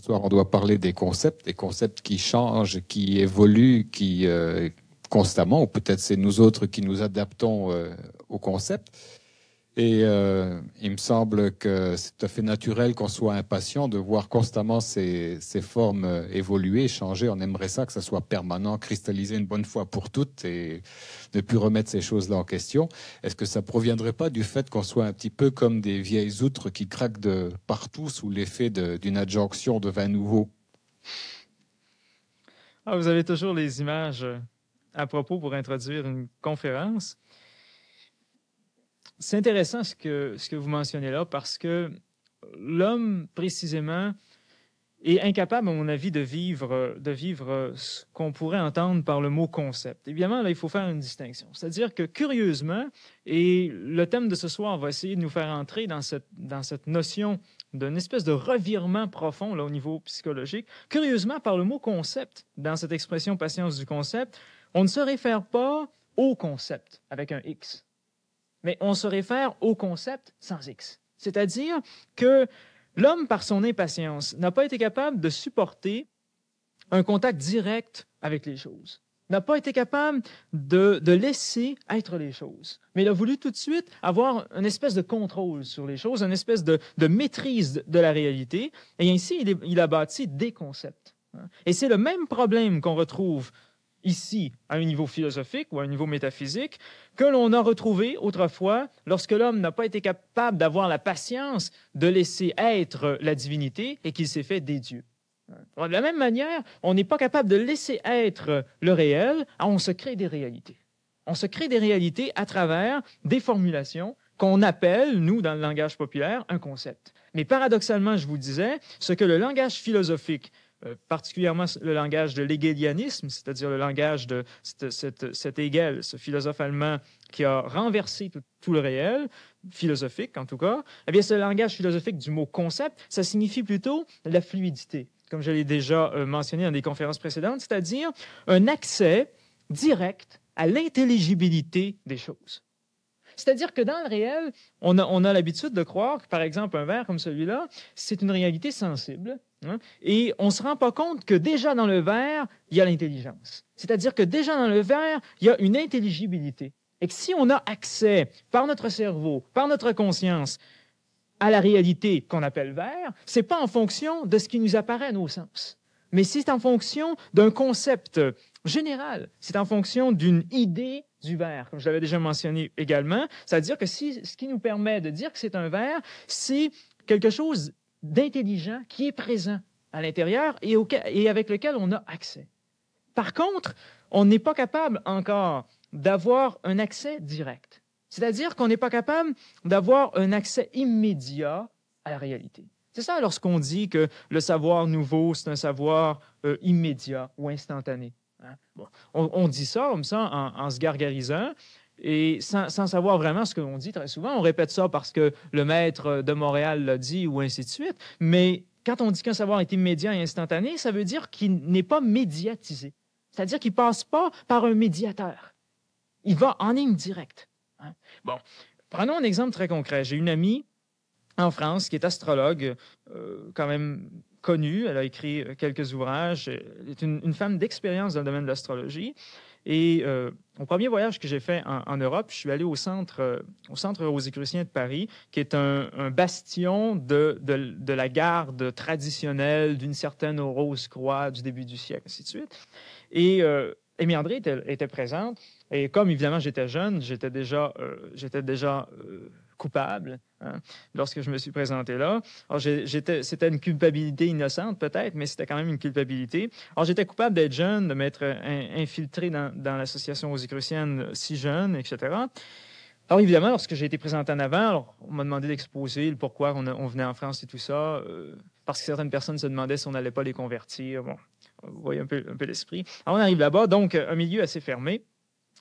Ce soir, on doit parler des concepts qui changent, qui évoluent, qui constamment, ou peut-être c'est nous autres qui nous adaptons aux concepts. Et il me semble que c'est tout à fait naturel qu'on soit impatient de voir constamment ces formes évoluer, changer. On aimerait ça que ça soit permanent, cristallisé une bonne fois pour toutes et ne plus remettre ces choses-là en question. Est-ce que ça proviendrait pas du fait qu'on soit un petit peu comme des vieilles outres qui craquent de partout sous l'effet d'une adjonction de vin nouveau? Ah, vous avez toujours les images à propos pour introduire une conférence. C'est intéressant ce que vous mentionnez là parce que l'homme, précisément, est incapable, à mon avis, de vivre ce qu'on pourrait entendre par le mot concept. Évidemment, là, il faut faire une distinction. C'est-à-dire que, curieusement, et le thème de ce soir va essayer de nous faire entrer dans cette notion d'une espèce de revirement profond là, au niveau psychologique. Curieusement, par le mot concept, dans cette expression patience du concept, on ne se réfère pas au concept avec un X, mais on se réfère au concept sans X. C'est-à-dire que l'homme, par son impatience, n'a pas été capable de supporter un contact direct avec les choses, n'a pas été capable de laisser être les choses, mais il a voulu tout de suite avoir une espèce de contrôle sur les choses, une espèce de maîtrise de la réalité, et ainsi il a bâti des concepts. Et c'est le même problème qu'on retrouve ici, à un niveau philosophique ou à un niveau métaphysique, que l'on a retrouvé autrefois lorsque l'homme n'a pas été capable d'avoir la patience de laisser être la divinité et qu'il s'est fait des dieux. De la même manière, on n'est pas capable de laisser être le réel, on se crée des réalités. On se crée des réalités à travers des formulations qu'on appelle, nous, dans le langage populaire, un concept. Mais paradoxalement, je vous disais, ce que le langage philosophique, particulièrement le langage de l'hégélianisme, c'est-à-dire le langage de cet Hegel, ce philosophe allemand qui a renversé tout le réel, philosophique en tout cas, eh bien, ce langage philosophique du mot concept, ça signifie plutôt la fluidité, comme je l'ai déjà mentionné dans des conférences précédentes, c'est-à-dire un accès direct à l'intelligibilité des choses. C'est-à-dire que dans le réel, on a l'habitude de croire que, par exemple, un verre comme celui-là, c'est une réalité sensible. Hein, et on ne se rend pas compte que déjà dans le verre, il y a l'intelligence. C'est-à-dire que déjà dans le verre, il y a une intelligibilité. Et que si on a accès par notre cerveau, par notre conscience, à la réalité qu'on appelle verre, ce n'est pas en fonction de ce qui nous apparaît à nos sens, mais c'est en fonction d'un concept général. C'est en fonction d'une idée du verre, comme je l'avais déjà mentionné également. C'est-à-dire que ce qui nous permet de dire que c'est un verre, c'est quelque chose d'intelligent qui est présent à l'intérieur et avec lequel on a accès. Par contre, on n'est pas capable encore d'avoir un accès direct. C'est-à-dire qu'on n'est pas capable d'avoir un accès immédiat à la réalité. C'est ça lorsqu'on dit que le savoir nouveau, c'est un savoir immédiat ou instantané. Hein? Bon, on dit ça comme ça en se gargarisant et sans savoir vraiment ce que l'on dit très souvent. On répète ça parce que le maître de Montréal l'a dit ou ainsi de suite. Mais quand on dit qu'un savoir est immédiat et instantané, ça veut dire qu'il n'est pas médiatisé. C'est-à-dire qu'il ne passe pas par un médiateur. Il va en ligne directe. Hein? Bon, prenons un exemple très concret. J'ai une amie en France qui est astrologue, quand même connue. Elle a écrit quelques ouvrages. Elle est une femme d'expérience dans le domaine de l'astrologie. Et au premier voyage que j'ai fait en Europe, je suis allé au centre rosicrucien de Paris, qui est un bastion de la garde traditionnelle d'une certaine Rose-Croix du début du siècle, ainsi de suite. Et Émy André était présente. Et comme, évidemment, j'étais jeune, j'étais déjà coupable hein, lorsque je me suis présenté là. Alors, c'était une culpabilité innocente, peut-être, mais c'était quand même une culpabilité. Alors, j'étais coupable d'être jeune, de m'être infiltré dans l'association rosicrucienne si jeune, etc. Alors, évidemment, lorsque j'ai été présenté en avant, alors, on m'a demandé d'exposer le pourquoi on venait en France et tout ça, parce que certaines personnes se demandaient si on n'allait pas les convertir. Bon, vous voyez un peu l'esprit. Alors, on arrive là-bas, donc, un milieu assez fermé.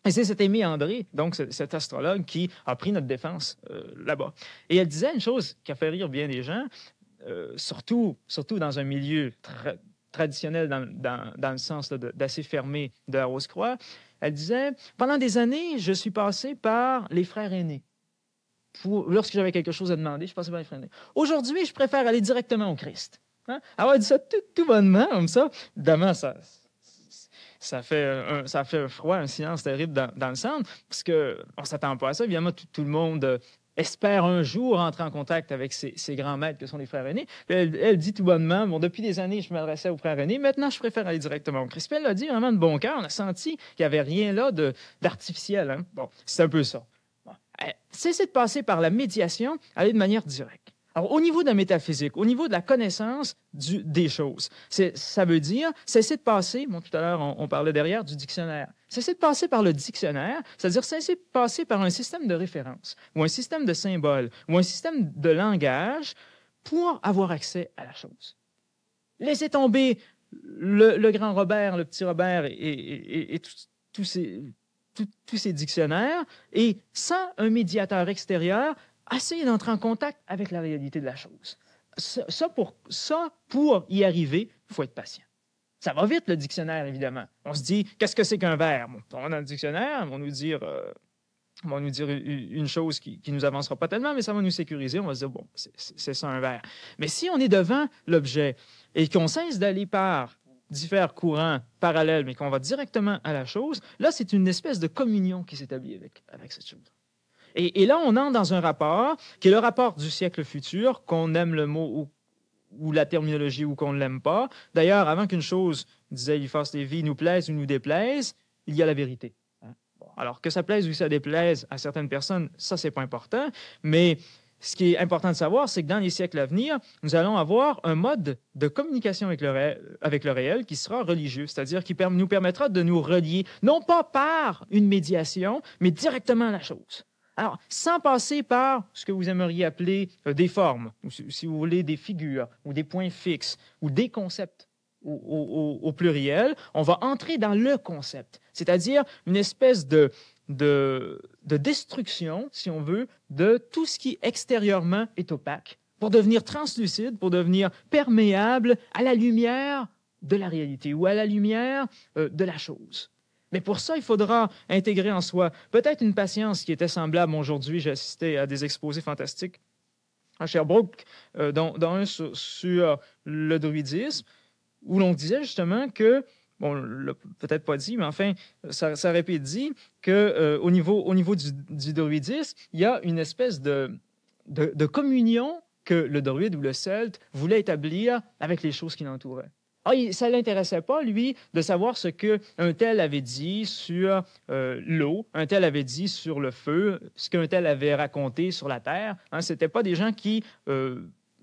Et c'est cet Émy André, donc cet astrologue, qui a pris notre défense là-bas. Et elle disait une chose qui a fait rire bien des gens, surtout dans un milieu traditionnel dans le sens d'assez fermé de la Rose-Croix. Elle disait, pendant des années, je suis passé par les frères aînés. Lorsque j'avais quelque chose à demander, je passais par les frères aînés. Aujourd'hui, je préfère aller directement au Christ. Hein? Avoir dit ça tout bonnement, comme ça, évidemment, ça fait un froid, un silence terrible dans le centre, parce qu'on ne s'attend pas à ça. Évidemment, tout le monde espère un jour entrer en contact avec ses grands maîtres que sont les frères aînés. Elle dit tout bonnement, bon, depuis des années, je m'adressais aux frères aînés, maintenant, je préfère aller directement au Christ. Puis elle l'a dit vraiment de bon cœur, on a senti qu'il n'y avait rien là d'artificiel. Hein? Bon, c'est un peu ça. Bon. Cessez de passer par la médiation, aller de manière directe. Alors, au niveau de la métaphysique, au niveau de la connaissance des choses, ça veut dire cesser de passer, bon, tout à l'heure, on parlait derrière du dictionnaire, cesser de passer par le dictionnaire, c'est-à-dire cesser de passer par un système de référence, ou un système de symboles, ou un système de langage pour avoir accès à la chose. Laissez tomber le grand Robert, le petit Robert et tous ces dictionnaires, et sans un médiateur extérieur, essayer d'entrer en contact avec la réalité de la chose. Pour y arriver, il faut être patient. Ça va vite, le dictionnaire, évidemment. On se dit, qu'est-ce que c'est qu'un verbe? Bon, on va dans le dictionnaire, on va nous dire une chose qui ne nous avancera pas tellement, mais ça va nous sécuriser. On va se dire, bon, c'est ça un verbe. Mais si on est devant l'objet et qu'on cesse d'aller par divers courants parallèles, mais qu'on va directement à la chose, là, c'est une espèce de communion qui s'établit avec cette chose. Et là, on entre dans un rapport qui est le rapport du siècle futur, qu'on aime le mot ou la terminologie ou qu'on ne l'aime pas. D'ailleurs, avant qu'une chose, disait Eliphas Lévy, nous plaise ou nous déplaise, il y a la vérité. Bon, alors, que ça plaise ou que ça déplaise à certaines personnes, ça, c'est pas important. Mais ce qui est important de savoir, c'est que dans les siècles à venir, nous allons avoir un mode de communication avec le réel qui sera religieux, c'est-à-dire qui nous permettra de nous relier, non pas par une médiation, mais directement à la chose. Alors, sans passer par ce que vous aimeriez appeler des formes, ou si vous voulez des figures, ou des points fixes, ou des concepts au pluriel, on va entrer dans le concept, c'est-à-dire une espèce de destruction, si on veut, de tout ce qui extérieurement est opaque, pour devenir translucide, pour devenir perméable à la lumière de la réalité, ou à la lumière de la chose. Mais pour ça, il faudra intégrer en soi peut-être une patience qui était semblable aujourd'hui. J'ai assisté à des exposés fantastiques à Sherbrooke, dont un sur le druidisme, où l'on disait justement que, bon, on l'a peut-être pas dit, mais enfin, ça aurait été dit qu'au niveau du druidisme, il y a une espèce de communion que le druide ou le celte voulait établir avec les choses qui l'entouraient. Ça ne l'intéressait pas, lui, de savoir ce qu'un tel avait dit sur l'eau, un tel avait dit sur le feu, ce qu'un tel avait raconté sur la terre. Hein, ce n'étaient pas des gens qui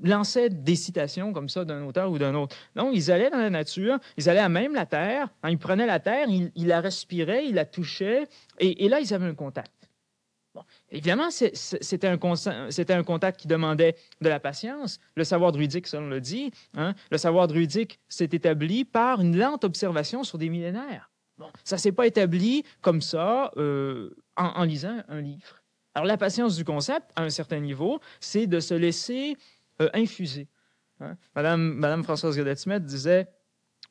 lançaient des citations comme ça d'un auteur ou d'un autre. Non, ils allaient dans la nature, ils allaient à même la terre, hein, ils prenaient la terre, ils la respiraient, ils la touchaient, et là, ils avaient un contact. Bon, évidemment, c'était un contact qui demandait de la patience. Le savoir druidique, ça on le dit, hein, le savoir druidique s'est établi par une lente observation sur des millénaires. Bon, ça ne s'est pas établi comme ça en lisant un livre. Alors, la patience du concept, à un certain niveau, c'est de se laisser infuser. Hein. Madame Françoise Godette-Smith disait,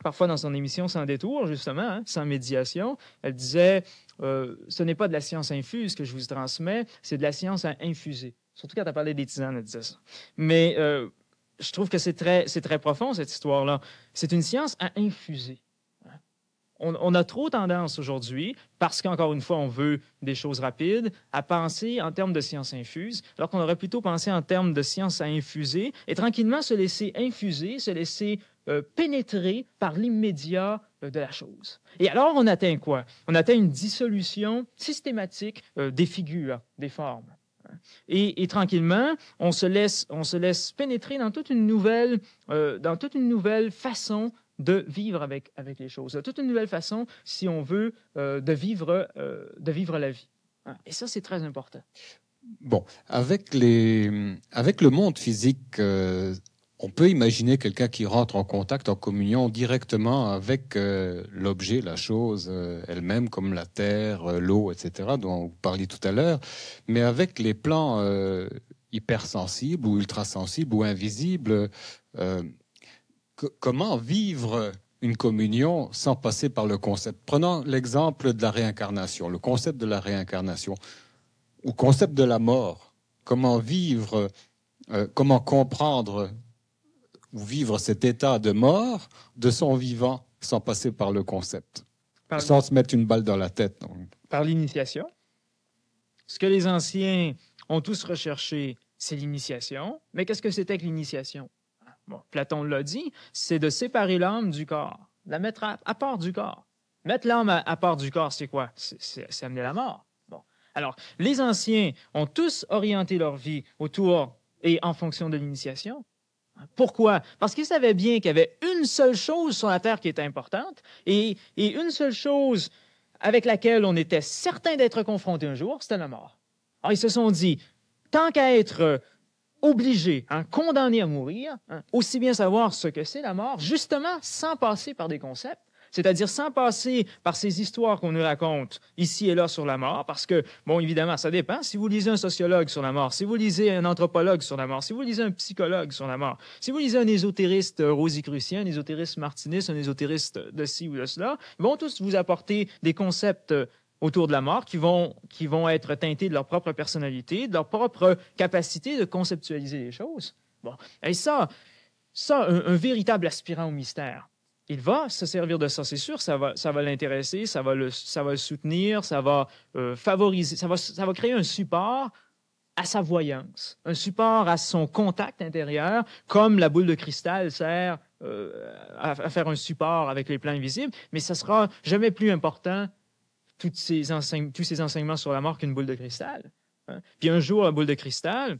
parfois dans son émission Sans détour, justement, hein, sans médiation, elle disait ce n'est pas de la science infuse que je vous transmets, c'est de la science à infuser. Surtout quand elle parlait des tisanes, elle disait ça. Mais je trouve que c'est très profond, cette histoire-là. C'est une science à infuser. On a trop tendance aujourd'hui, parce qu'encore une fois, on veut des choses rapides, à penser en termes de science infuse, alors qu'on aurait plutôt pensé en termes de science à infuser, et tranquillement se laisser infuser, se laisser pénétrer par l'immédiat de la chose. Et alors, on atteint quoi? On atteint une dissolution systématique des figures, des formes. Et tranquillement, on se laisse pénétrer dans toute une nouvelle façon de vivre avec les choses, toute une nouvelle façon, si on veut, de vivre la vie. Et ça, c'est très important. Bon, avec le monde physique, on peut imaginer quelqu'un qui rentre en contact, en communion directement avec l'objet, la chose elle-même, comme la terre, l'eau, etc., dont vous parliez tout à l'heure. Mais avec les plans hypersensibles ou ultrasensibles ou invisibles, comment vivre une communion sans passer par le concept? Prenons l'exemple de la réincarnation, le concept de la réincarnation, ou le concept de la mort. Comment vivre, comment comprendre ou vivre cet état de mort de son vivant sans passer par le concept, sans se mettre une balle dans la tête. Donc. Par l'initiation. Ce que les anciens ont tous recherché, c'est l'initiation. Mais qu'est-ce que c'était que l'initiation? Bon, Platon l'a dit, c'est de séparer l'âme du corps, de la mettre à part du corps. Mettre l'âme à part du corps, c'est quoi? C'est amener la mort. Bon. Alors, les anciens ont tous orienté leur vie autour et en fonction de l'initiation. Pourquoi? Parce qu'ils savaient bien qu'il y avait une seule chose sur la Terre qui était importante et une seule chose avec laquelle on était certain d'être confronté un jour, c'était la mort. Alors, ils se sont dit, tant qu'à être obligé, condamné à mourir, aussi bien savoir ce que c'est la mort, justement sans passer par des concepts, c'est-à-dire sans passer par ces histoires qu'on nous raconte ici et là sur la mort, parce que, bon, évidemment, ça dépend. Si vous lisez un sociologue sur la mort, si vous lisez un anthropologue sur la mort, si vous lisez un psychologue sur la mort, si vous lisez un ésotériste rosicrucien, un ésotériste martiniste, un ésotériste de ci ou de cela, ils vont tous vous apporter des concepts autour de la mort qui vont être teintés de leur propre personnalité, de leur propre capacité de conceptualiser les choses. Bon. Et ça un véritable aspirant au mystère, il va se servir de ça, c'est sûr, ça va l'intéresser, ça va le soutenir, ça va favoriser, ça va créer un support à sa voyance, un support à son contact intérieur, comme la boule de cristal sert à faire un support avec les plans invisibles, mais ça sera jamais plus important tous ces enseignements sur la mort qu'une boule de cristal. Puis un jour, la boule de cristal,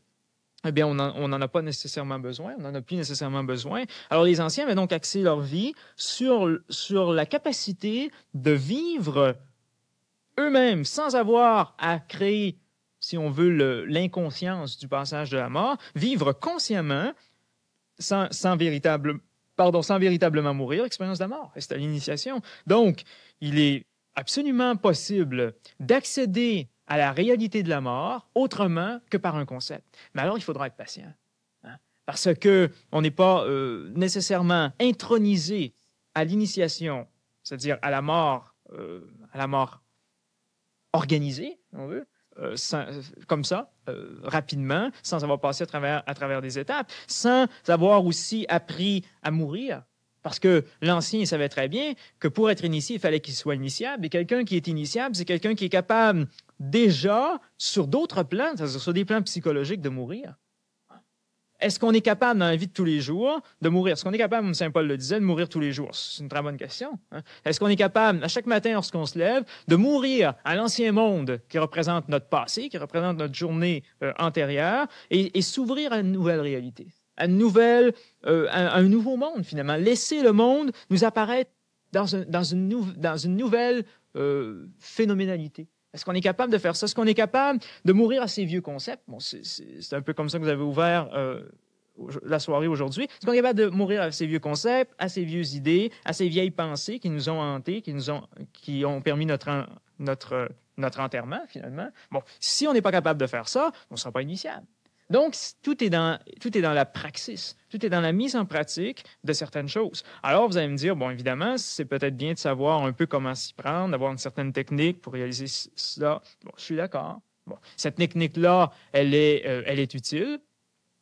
eh bien, on n'en a pas nécessairement besoin, on n'en a plus nécessairement besoin. Alors, les anciens avaient donc axé leur vie sur la capacité de vivre eux-mêmes sans avoir à créer, si on veut, l'inconscience du passage de la mort, vivre consciemment sans véritablement mourir, l'expérience de la mort. Et c'est à l'initiation. Donc, il est absolument possible d'accéder à la réalité de la mort autrement que par un concept. Mais alors, il faudra être patient. Parce qu'on n'est pas nécessairement intronisé à l'initiation, c'est-à-dire à la mort organisée, on veut, comme ça, rapidement, sans avoir passé à travers des étapes, sans avoir aussi appris à mourir. Parce que l'ancien, il savait très bien que pour être initié, il fallait qu'il soit initiable. Et quelqu'un qui est initiable, c'est quelqu'un qui est capable déjà, sur d'autres plans, c'est-à-dire sur des plans psychologiques, de mourir. Est-ce qu'on est capable, dans la vie de tous les jours, de mourir? Est-ce qu'on est capable, comme Saint Paul le disait, de mourir tous les jours? C'est une très bonne question. Est-ce qu'on est capable, à chaque matin, lorsqu'on se lève, de mourir à l'ancien monde qui représente notre passé, qui représente notre journée antérieure, et s'ouvrir à une nouvelle réalité? À un nouveau monde, finalement. Laisser le monde nous apparaître dans une nouvelle phénoménalité. Est-ce qu'on est capable de faire ça? Est-ce qu'on est capable de mourir à ces vieux concepts? Bon, c'est un peu comme ça que vous avez ouvert la soirée aujourd'hui. Est-ce qu'on est capable de mourir à ces vieux concepts, à ces vieuses idées, à ces vieilles pensées qui nous ont hantés, qui ont permis notre enterrement, finalement? Bon, si on n'est pas capable de faire ça, on ne sera pas initiable. Donc, tout est dans la praxis, tout est dans la mise en pratique de certaines choses. Alors, vous allez me dire, bon, évidemment, c'est peut-être bien de savoir un peu comment s'y prendre, d'avoir une certaine technique pour réaliser cela. Bon, je suis d'accord. Bon, cette technique-là, elle est utile,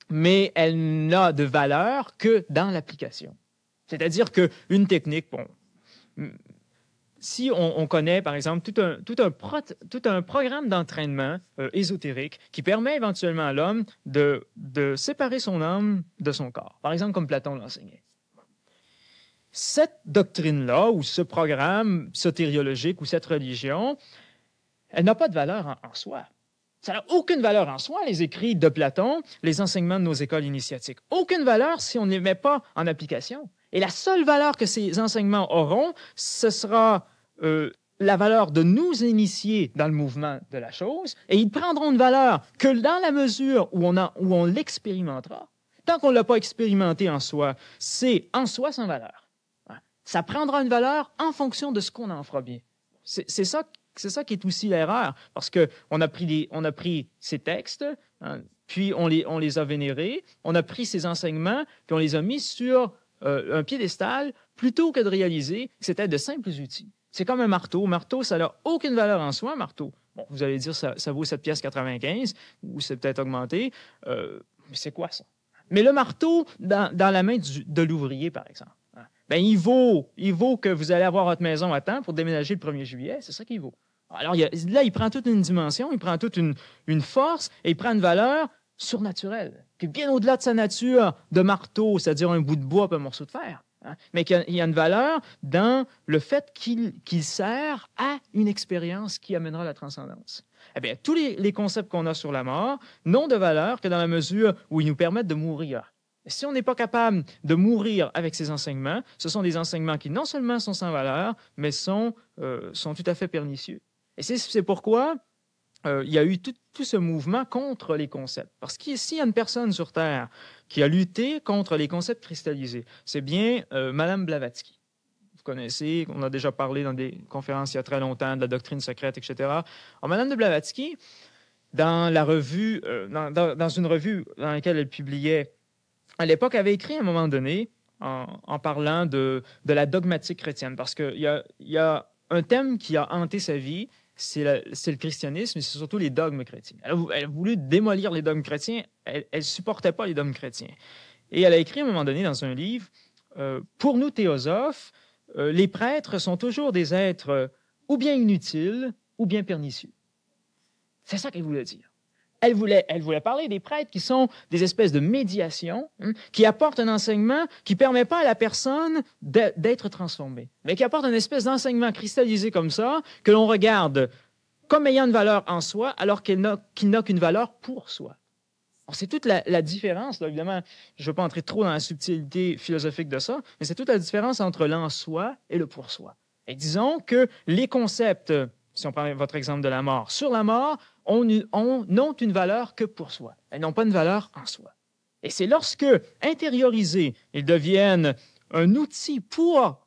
mais elle n'a de valeur que dans l'application. C'est-à-dire qu'une technique, bon, si on connaît, par exemple, tout un programme d'entraînement ésotérique qui permet éventuellement à l'homme de séparer son âme de son corps, par exemple comme Platon l'enseignait. Cette doctrine-là, ou ce programme sotériologique, ou cette religion, elle n'a pas de valeur en soi. Ça n'a aucune valeur en soi, les écrits de Platon, les enseignements de nos écoles initiatiques. Aucune valeur si on ne les met pas en application. Et la seule valeur que ces enseignements auront, ce sera la valeur de nous initier dans le mouvement de la chose, et ils prendront une valeur que dans la mesure où on l'expérimentera. Tant qu'on ne l'a pas expérimenté en soi, c'est en soi sans valeur. Ça prendra une valeur en fonction de ce qu'on en fera bien. C'est ça qui est aussi l'erreur, parce qu'on a pris ces textes, puis on les a vénérés, on a pris ces enseignements, puis on les a mis sur un piédestal, plutôt que de réaliser que c'était de simples outils. C'est comme un marteau. Marteau, ça n'a aucune valeur en soi, un marteau. Bon, vous allez dire, ça vaut 7,95 pièces, ou c'est peut-être augmenté. Mais c'est quoi ça? Mais le marteau, dans la main de l'ouvrier, par exemple, ben, il vaut que vous allez avoir votre maison à temps pour déménager le 1er juillet. C'est ça qu'il vaut. Alors là, il prend toute une dimension, il prend toute une force et il prend une valeur surnaturelle, qui est bien au-delà de sa nature de marteau, c'est-à-dire un bout de bois et un morceau de fer. Mais qu'il y a une valeur dans le fait qu'il sert à une expérience qui amènera la transcendance. Eh bien, tous les concepts qu'on a sur la mort n'ont de valeur que dans la mesure où ils nous permettent de mourir. Et si on n'est pas capable de mourir avec ces enseignements, ce sont des enseignements qui non seulement sont sans valeur, mais sont tout à fait pernicieux. Et c'est pourquoi il y a eu tout ce mouvement contre les concepts. Parce que s'il y a une personne sur Terre qui a lutté contre les concepts cristallisés, c'est bien Mme Blavatsky. Vous connaissez, on a déjà parlé dans des conférences il y a très longtemps de la doctrine secrète, etc. Alors, Mme de Blavatsky, dans une revue dans laquelle elle publiait à l'époque, avait écrit à un moment donné, en parlant de la dogmatique chrétienne, parce qu'il y a un thème qui a hanté sa vie, c'est le christianisme et c'est surtout les dogmes chrétiens. Elle a voulu démolir les dogmes chrétiens, elle ne supportait pas les dogmes chrétiens. Et elle a écrit à un moment donné dans un livre, pour nous théosophes, les prêtres sont toujours des êtres ou bien inutiles ou bien pernicieux. C'est ça qu'elle voulait dire. Elle voulait parler des prêtres qui sont des espèces de médiation, qui apportent un enseignement qui ne permet pas à la personne d'être transformée, mais qui apporte une espèce d'enseignement cristallisé comme ça, que l'on regarde comme ayant une valeur en soi, alors qu'il n'a qu'une valeur pour soi. C'est toute la différence, là, évidemment, je ne veux pas entrer trop dans la subtilité philosophique de ça, mais c'est toute la différence entre l'en soi et le pour soi. Et disons que les concepts, si on prend votre exemple de la mort, sur la mort, n'ont une valeur que pour soi. Elles n'ont pas une valeur en soi. Et c'est lorsque, intériorisés, ils deviennent un outil pour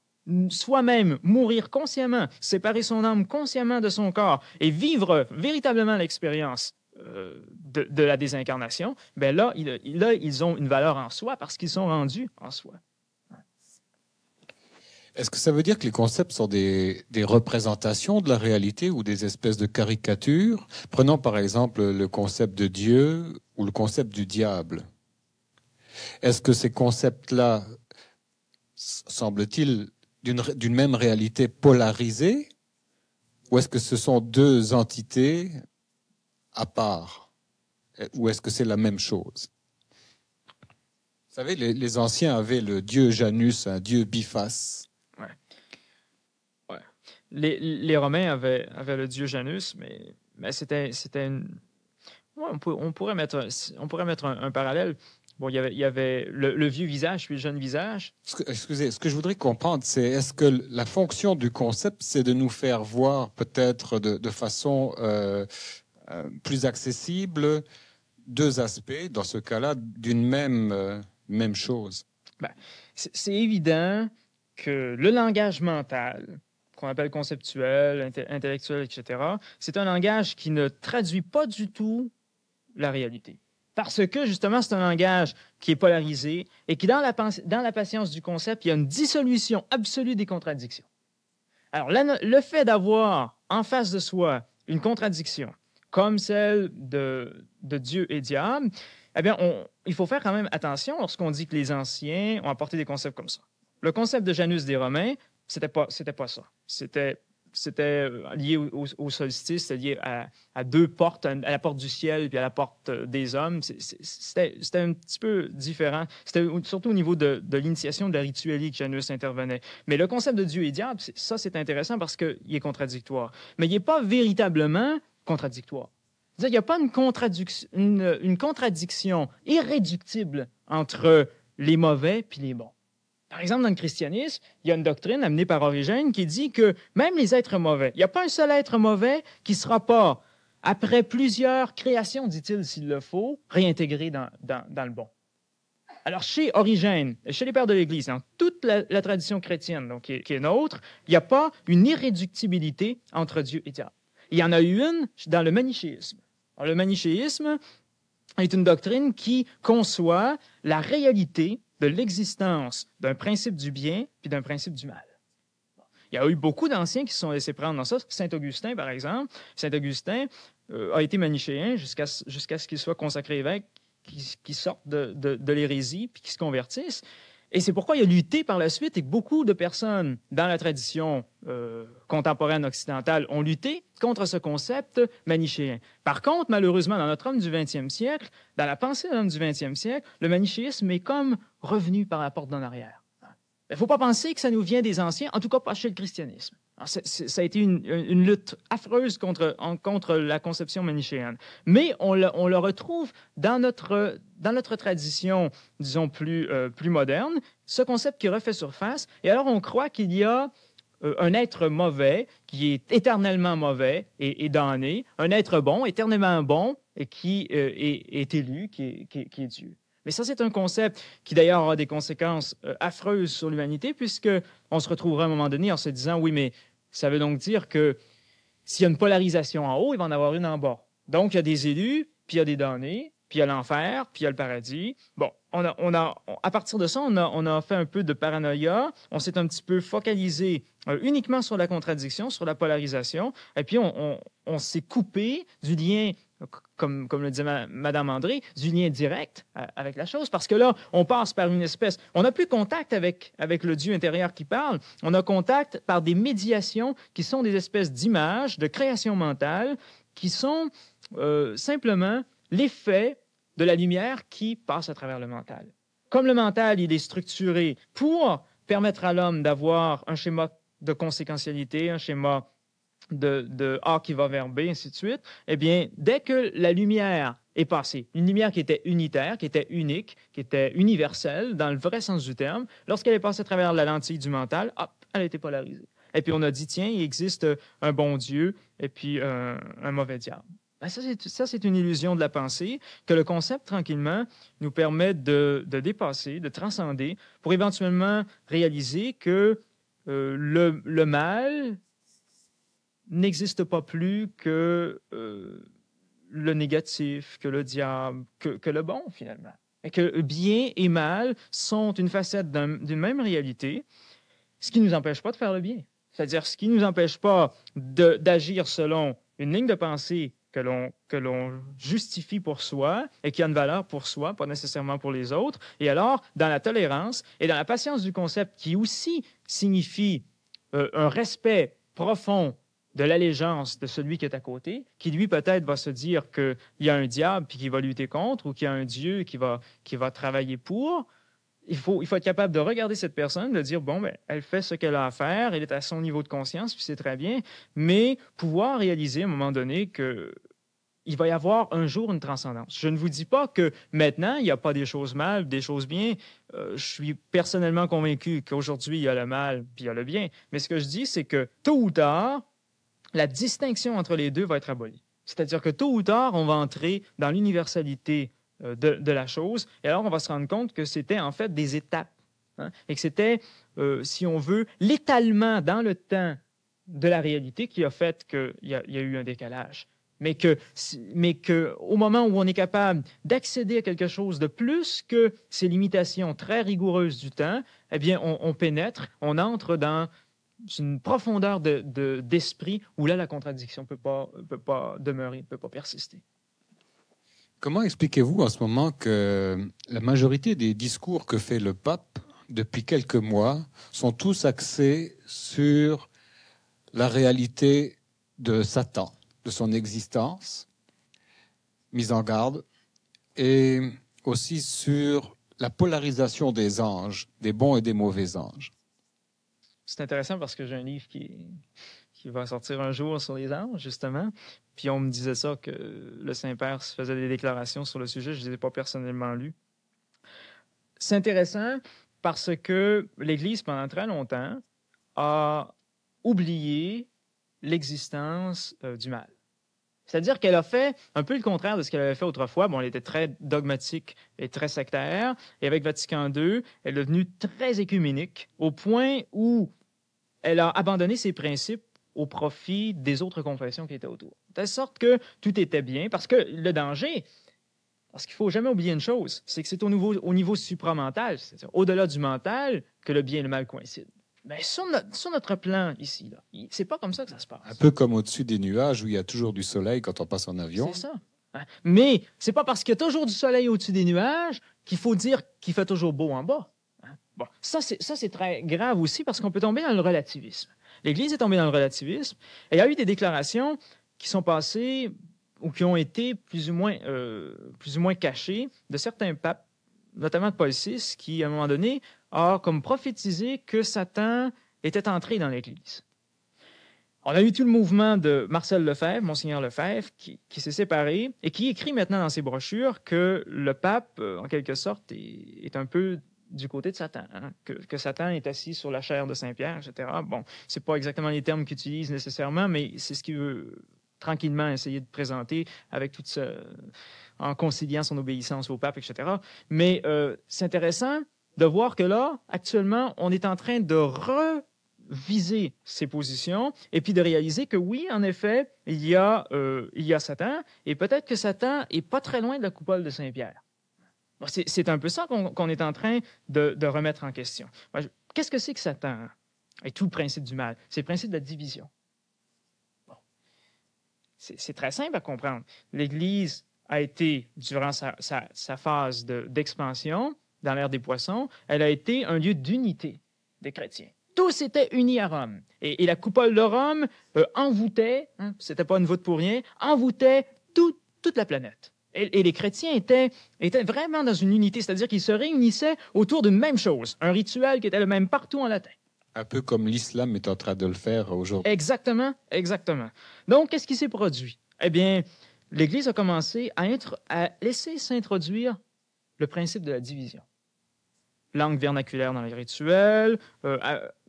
soi-même mourir consciemment, séparer son âme consciemment de son corps et vivre véritablement l'expérience de la désincarnation, bien là, ils ont une valeur en soi parce qu'ils sont rendus en soi. Est-ce que ça veut dire que les concepts sont des représentations de la réalité ou des espèces de caricatures? Prenons par exemple le concept de Dieu ou le concept du diable. Est-ce que ces concepts-là, semble-t-il, d'une même réalité polarisée, ou est-ce que ce sont deux entités à part? Ou est-ce que c'est la même chose? Vous savez, les anciens avaient le dieu Janus, un dieu biface. Les Romains avaient le dieu Janus, mais c'était une... Ouais, on pourrait mettre un parallèle. Bon, il y avait le vieux visage puis le jeune visage. Excusez, ce que je voudrais comprendre, c'est est-ce que la fonction du concept, c'est de nous faire voir peut-être de façon plus accessible deux aspects, dans ce cas-là, d'une même chose? Ben, c'est évident que le langage mental, qu'on appelle conceptuel, intellectuel, etc., c'est un langage qui ne traduit pas du tout la réalité. Parce que, justement, c'est un langage qui est polarisé et qui, dans la patience du concept, il y a une dissolution absolue des contradictions. Alors, le fait d'avoir en face de soi une contradiction, comme celle de Dieu et diable, eh bien, il faut faire quand même attention lorsqu'on dit que les anciens ont apporté des concepts comme ça. Le concept de Janus des Romains, c'était pas ça. C'était lié au solstice, c'était lié à deux portes, à la porte du ciel et à la porte des hommes. C'était un petit peu différent. C'était surtout au niveau de l'initiation de la ritualité que Janus intervenait. Mais le concept de Dieu et diable, ça, c'est intéressant parce qu'il est contradictoire. Mais il n'est pas véritablement contradictoire. C'est-à-dire, il n'y a pas une contradiction irréductible entre les mauvais et les bons. Par exemple, dans le christianisme, il y a une doctrine amenée par Origène qui dit que même les êtres mauvais, il n'y a pas un seul être mauvais qui ne sera pas, après plusieurs créations, dit-il, s'il le faut, réintégré dans le bon. Alors, chez Origène, chez les pères de l'Église, dans toute la tradition chrétienne donc, qui est nôtre, il n'y a pas une irréductibilité entre Dieu et diable. Il y en a eu une dans le manichéisme. Alors, le manichéisme est une doctrine qui conçoit la réalité de l'existence d'un principe du bien puis d'un principe du mal. Il y a eu beaucoup d'anciens qui se sont laissés prendre dans ça. Saint Augustin, par exemple. Saint Augustin a été manichéen jusqu'à ce qu'il soit consacré évêque qui sortent de l'hérésie puis qui se convertissent. Et c'est pourquoi il a lutté par la suite et que beaucoup de personnes dans la tradition contemporaine occidentale ont lutté contre ce concept manichéen. Par contre, malheureusement, dans notre homme du 20e siècle, dans la pensée de l'homme du 20e siècle, le manichéisme est comme revenu par la porte d'en arrière. Il ne faut pas penser que ça nous vient des anciens, en tout cas pas chez le christianisme. Alors, ça a été une lutte affreuse contre la conception manichéenne. Mais on le retrouve dans notre tradition, disons, plus moderne, ce concept qui refait surface. Et alors, on croit qu'il y a un être mauvais qui est éternellement mauvais et damné, un être bon, éternellement bon, et qui est élu, qui est Dieu. Mais ça, c'est un concept qui, d'ailleurs, aura des conséquences affreuses sur l'humanité, puisqu'on se retrouvera à un moment donné en se disant, oui, mais ça veut donc dire que s'il y a une polarisation en haut, il va en avoir une en bas. Donc, il y a des élus, puis il y a des damnés, puis il y a l'enfer, puis il y a le paradis. Bon, à partir de ça, on a fait un peu de paranoïa. On s'est un petit peu focalisé uniquement sur la contradiction, sur la polarisation. Et puis, on s'est coupé du lien, comme le disait Mme André, du lien direct avec la chose. Parce que là, on passe par une espèce... On n'a plus contact avec le Dieu intérieur qui parle. On a contact par des médiations qui sont des espèces d'images, de création mentale, qui sont simplement l'effet de la lumière qui passe à travers le mental. Comme le mental, il est structuré pour permettre à l'homme d'avoir un schéma de conséquentialité, un schéma de A qui va vers B, ainsi de suite, eh bien, dès que la lumière est passée, une lumière qui était unitaire, qui était unique, qui était universelle, dans le vrai sens du terme, lorsqu'elle est passée à travers la lentille du mental, hop, elle a été polarisée. Et puis on a dit, tiens, il existe un bon Dieu et puis un mauvais diable. Ben ça, c'est une illusion de la pensée que le concept, tranquillement, nous permet de dépasser, de transcender, pour éventuellement réaliser que le mal n'existe pas plus que le négatif, que le diable, que le bon, finalement. Et que bien et mal sont une facette d'une même réalité, ce qui ne nous empêche pas de faire le bien. C'est-à-dire ce qui ne nous empêche pas d'agir selon une ligne de pensée que l'on justifie pour soi et qui a une valeur pour soi, pas nécessairement pour les autres. Et alors, dans la tolérance et dans la patience du concept qui aussi signifie un respect profond de l'allégeance de celui qui est à côté, qui lui peut-être va se dire qu'il y a un diable puis qu'il va lutter contre ou qu'il y a un Dieu qui va travailler pour. Il faut être capable de regarder cette personne, de dire, bon, ben, elle fait ce qu'elle a à faire, elle est à son niveau de conscience, puis c'est très bien, mais pouvoir réaliser à un moment donné qu'il va y avoir un jour une transcendance. Je ne vous dis pas que maintenant, il n'y a pas des choses mal, des choses bien. Je suis personnellement convaincu qu'aujourd'hui, il y a le mal, puis il y a le bien. Mais ce que je dis, c'est que tôt ou tard, la distinction entre les deux va être abolie. C'est-à-dire que tôt ou tard, on va entrer dans l'universalité de la chose. Et alors, on va se rendre compte que c'était en fait des étapes. Hein, et que c'était, si on veut, l'étalement dans le temps de la réalité qui a fait qu'il y a eu un décalage. Mais que au moment où on est capable d'accéder à quelque chose de plus que ces limitations très rigoureuses du temps, eh bien, on pénètre, on entre dans une profondeur d'esprit où là, la contradiction ne peut pas demeurer, ne peut pas persister. Comment expliquez-vous en ce moment que la majorité des discours que fait le pape depuis quelques mois sont tous axés sur la réalité de Satan, de son existence, mise en garde, et aussi sur la polarisation des anges, des bons et des mauvais anges? C'est intéressant parce que j'ai un livre qui va sortir un jour sur les anges, justement. Puis on me disait ça, que le Saint-Père se faisait des déclarations sur le sujet. Je ne les ai pas personnellement lues. C'est intéressant parce que l'Église, pendant très longtemps, a oublié l'existence du mal. C'est-à-dire qu'elle a fait un peu le contraire de ce qu'elle avait fait autrefois. Bon, elle était très dogmatique et très sectaire. Et avec Vatican II, elle est devenue très écuménique au point où elle a abandonné ses principes au profit des autres confessions qui étaient autour. De telle sorte que tout était bien, parce que le danger, parce qu'il ne faut jamais oublier une chose, c'est que c'est au niveau supramental, c'est-à-dire au-delà du mental, que le bien et le mal coïncident. Mais sur notre plan ici, là, c'est pas comme ça que ça se passe. Un peu comme au-dessus des nuages où il y a toujours du soleil quand on passe en avion. C'est ça. Hein? Mais c'est pas parce qu'il y a toujours du soleil au-dessus des nuages qu'il faut dire qu'il fait toujours beau en bas. Hein? Bon, ça, c'est très grave aussi parce qu'on peut tomber dans le relativisme. L'Église est tombée dans le relativisme et il y a eu des déclarations qui sont passées ou qui ont été plus ou moins cachées de certains papes, notamment de Paul VI, qui, à un moment donné, a comme prophétisé que Satan était entré dans l'Église. On a eu tout le mouvement de Marcel Lefebvre, Monseigneur Lefebvre, qui s'est séparé et qui écrit maintenant dans ses brochures que le pape, en quelque sorte, est un peu du côté de Satan, hein? que Satan est assis sur la chair de Saint-Pierre, etc. Bon, c'est pas exactement les termes qu'il utilise nécessairement, mais c'est ce qu'il veut tranquillement essayer de présenter avec tout ça, en conciliant son obéissance au pape, etc. Mais c'est intéressant de voir que là, actuellement, on est en train de reviser ses positions et puis de réaliser que oui, en effet, il y a Satan et peut-être que Satan est pas très loin de la coupole de Saint-Pierre. Bon, c'est un peu ça qu'on est en train de remettre en question. Qu'est-ce que c'est que Satan et tout le principe du mal? C'est le principe de la division. Bon. C'est très simple à comprendre. L'Église a été, durant sa phase d'expansion, dans l'ère des poissons, elle a été un lieu d'unité des chrétiens. Tous étaient unis à Rome. Et la coupole de Rome envoûtait, hein, c'était pas une voûte pour rien, envoûtait toute la planète. Et les chrétiens étaient vraiment dans une unité, c'est-à-dire qu'ils se réunissaient autour d'une même chose, un rituel qui était le même partout en latin. Un peu comme l'islam est en train de le faire aujourd'hui. Exactement, exactement. Donc, qu'est-ce qui s'est produit? Eh bien, l'Église a commencé à laisser s'introduire le principe de la division. Langue vernaculaire dans les rituels,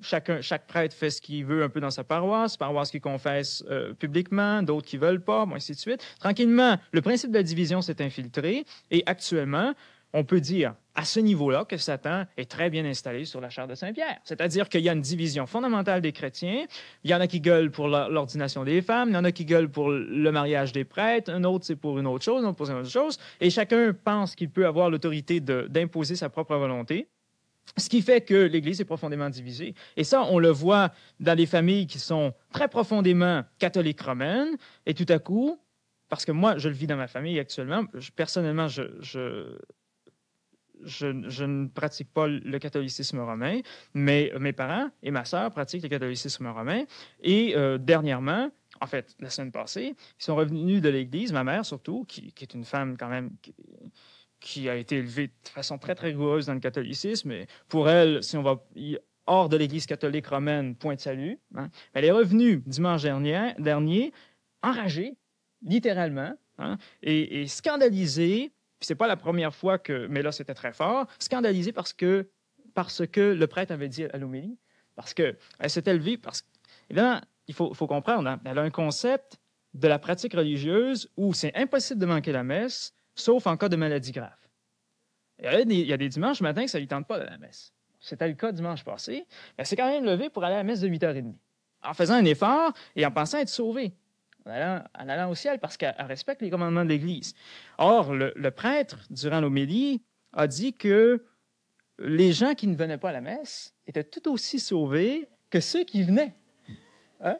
chaque prêtre fait ce qu'il veut un peu dans sa paroisse qui confesse publiquement, d'autres qui ne veulent pas, bon, ainsi de suite. Tranquillement, le principe de la division s'est infiltré et actuellement, on peut dire à ce niveau-là que Satan est très bien installé sur la chaire de Saint-Pierre. C'est-à-dire qu'il y a une division fondamentale des chrétiens. Il y en a qui gueulent pour l'ordination des femmes, il y en a qui gueulent pour le mariage des prêtres, un autre c'est pour une autre chose, un autre pour une autre chose. Et chacun pense qu'il peut avoir l'autorité d'imposer sa propre volonté. Ce qui fait que l'Église est profondément divisée. Et ça, on le voit dans les familles qui sont très profondément catholiques romaines. Et tout à coup, parce que moi, je le vis dans ma famille actuellement, personnellement, je ne pratique pas le catholicisme romain, mais mes parents et ma sœur pratiquent le catholicisme romain. Et dernièrement, en fait, la semaine passée, ils sont revenus de l'Église, ma mère surtout, qui est une femme quand même qui a été élevée de façon très, très rigoureuse dans le catholicisme. Et pour elle, si on va hors de l'Église catholique romaine, point de salut. Hein, elle est revenue dimanche dernier enragée, littéralement, hein, et scandalisée. Puis c'est pas la première fois mais là c'était très fort, scandalisée parce que le prêtre avait dit à l'homélie, parce qu'elle s'est élevée, évidemment, il faut comprendre, hein, elle a un concept de la pratique religieuse où c'est impossible de manquer la messe, sauf en cas de maladie grave. Il y a des dimanches matin que ça ne lui tente pas de la messe. C'était le cas dimanche passé. Elle s'est quand même levée pour aller à la messe de 8h30, en faisant un effort et en pensant être sauvée, en allant au ciel parce qu'elle respecte les commandements de l'Église. Or, le prêtre, durant l'homélie, a dit que les gens qui ne venaient pas à la messe étaient tout aussi sauvés que ceux qui venaient. Hein?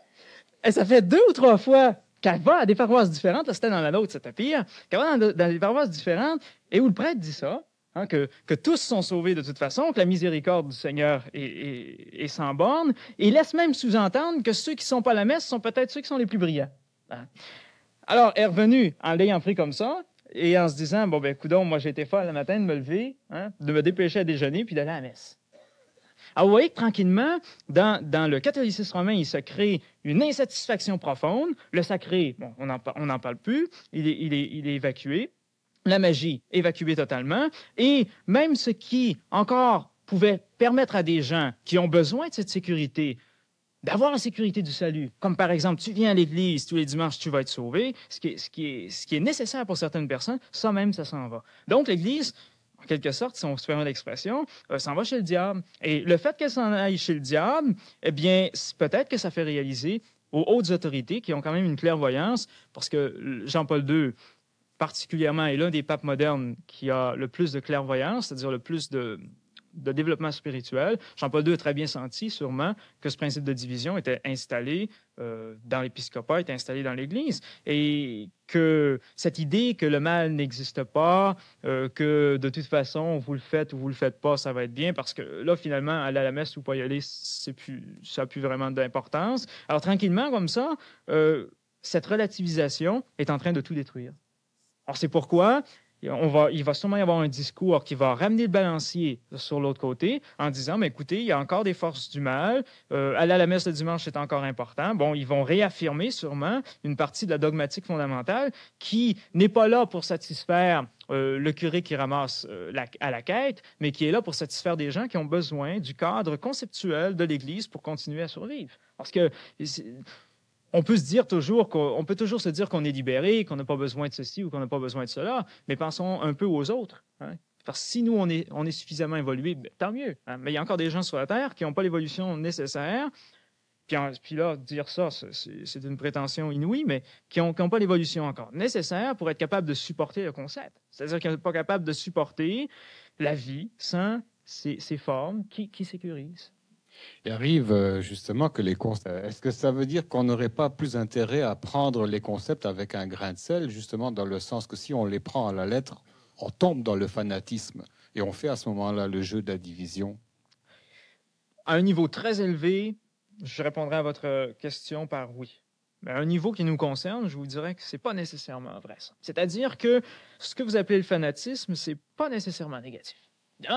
Et ça fait 2 ou 3 fois qu'elle va à des paroisses différentes, là c'était dans la nôtre, c'était pire, qu'elle va dans des paroisses différentes et où le prêtre dit ça, hein, que tous sont sauvés de toute façon, que la miséricorde du Seigneur est sans borne, et laisse même sous-entendre que ceux qui ne sont pas à la messe sont peut-être ceux qui sont les plus brillants. Hein? Alors, elle est revenue en l'ayant pris comme ça, et en se disant, bon, ben, coudonc, moi, j'ai été folle le matin de me lever, hein, de me dépêcher à déjeuner, puis d'aller à la messe. Alors, vous voyez que tranquillement, dans le catholicisme romain, il se crée une insatisfaction profonde. Le sacré, bon, on n'en parle plus, il est évacué. La magie, évacuée totalement. Et même ce qui, encore, pouvait permettre à des gens qui ont besoin de cette sécurité, d'avoir la sécurité du salut, comme par exemple, tu viens à l'église, tous les dimanches, tu vas être sauvé, ce qui est nécessaire pour certaines personnes, ça même, ça s'en va. Donc, l'Église, en quelque sorte, si on se permet l'expression, s'en va chez le diable. Et le fait qu'elle s'en aille chez le diable, eh bien, peut-être que ça fait réaliser aux hautes autorités qui ont quand même une clairvoyance, parce que Jean-Paul II, particulièrement, est l'un des papes modernes qui a le plus de clairvoyance, c'est-à-dire le plus de de développement spirituel, Jean-Paul II a très bien senti, sûrement, que ce principe de division était installé dans l'épiscopat, était installé dans l'Église, et que cette idée que le mal n'existe pas, que de toute façon, vous le faites ou vous le faites pas, ça va être bien, parce que là, finalement, aller à la messe ou pas y aller, ça n'a plus vraiment d'importance. Alors, tranquillement, comme ça, cette relativisation est en train de tout détruire. Alors, c'est pourquoi il va sûrement y avoir un discours qui va ramener le balancier sur l'autre côté en disant, mais écoutez, il y a encore des forces du mal, aller à la messe le dimanche, c'est encore important. Bon, ils vont réaffirmer sûrement une partie de la dogmatique fondamentale qui n'est pas là pour satisfaire le curé qui ramasse à la quête, mais qui est là pour satisfaire des gens qui ont besoin du cadre conceptuel de l'Église pour continuer à survivre. Parce que on peut toujours se dire qu'on est libéré, qu'on n'a pas besoin de ceci ou qu'on n'a pas besoin de cela, mais pensons un peu aux autres. Hein? Parce que si nous, on est suffisamment évolué, ben, tant mieux. Hein? Mais il y a encore des gens sur la Terre qui n'ont pas l'évolution nécessaire. Puis là, dire ça, c'est une prétention inouïe, mais qui n'ont pas l'évolution encore nécessaire pour être capable de supporter le concept. C'est-à-dire qu'ils ne sont pas capables de supporter la vie sans ces formes qui sécurisent. Il arrive justement que les concepts... Est-ce que ça veut dire qu'on n'aurait pas plus intérêt à prendre les concepts avec un grain de sel, justement dans le sens que si on les prend à la lettre, on tombe dans le fanatisme et on fait à ce moment-là le jeu de la division? À un niveau très élevé, je répondrai à votre question par oui. Mais à un niveau qui nous concerne, je vous dirais que ce n'est pas nécessairement vrai. C'est-à-dire que ce que vous appelez le fanatisme, ce n'est pas nécessairement négatif.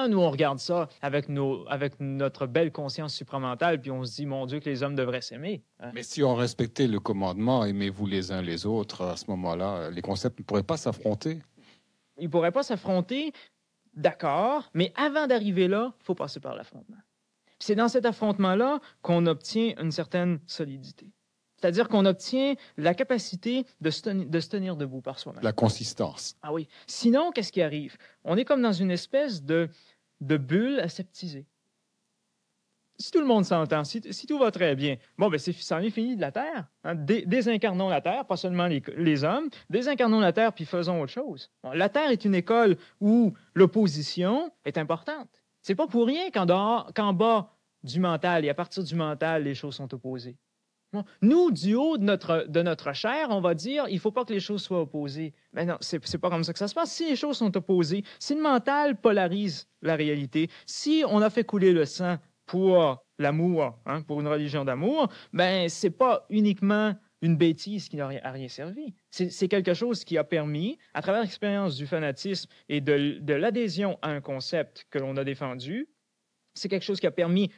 Nous, on regarde ça avec notre belle conscience supramentale, puis on se dit, mon Dieu, que les hommes devraient s'aimer. Hein? Mais si on respectait le commandement, aimez-vous les uns les autres, à ce moment-là, les concepts ne pourraient pas s'affronter? Ils ne pourraient pas s'affronter, d'accord, mais avant d'arriver là, il faut passer par l'affrontement. C'est dans cet affrontement-là qu'on obtient une certaine solidité. C'est-à-dire qu'on obtient la capacité de se tenir debout par soi-même. La consistance. Ah oui. Sinon, qu'est-ce qui arrive? On est comme dans une espèce de bulle aseptisée. Si tout le monde s'entend, si tout va très bien, bon, ben ça en est fini de la Terre. Hein? Désincarnons la Terre, pas seulement les hommes, désincarnons la Terre puis faisons autre chose. Bon, la Terre est une école où l'opposition est importante. C'est pas pour rien qu'en bas du mental et à partir du mental, les choses sont opposées. Nous, du haut de notre chair, on va dire, il ne faut pas que les choses soient opposées. Mais non, c'est pas comme ça que ça se passe. Si les choses sont opposées, si le mental polarise la réalité, si on a fait couler le sang pour l'amour, hein, pour une religion d'amour, ben c'est pas uniquement une bêtise qui n'a rien servi. C'est quelque chose qui a permis, à travers l'expérience du fanatisme et de l'adhésion à un concept que l'on a défendu, c'est quelque chose qui a permis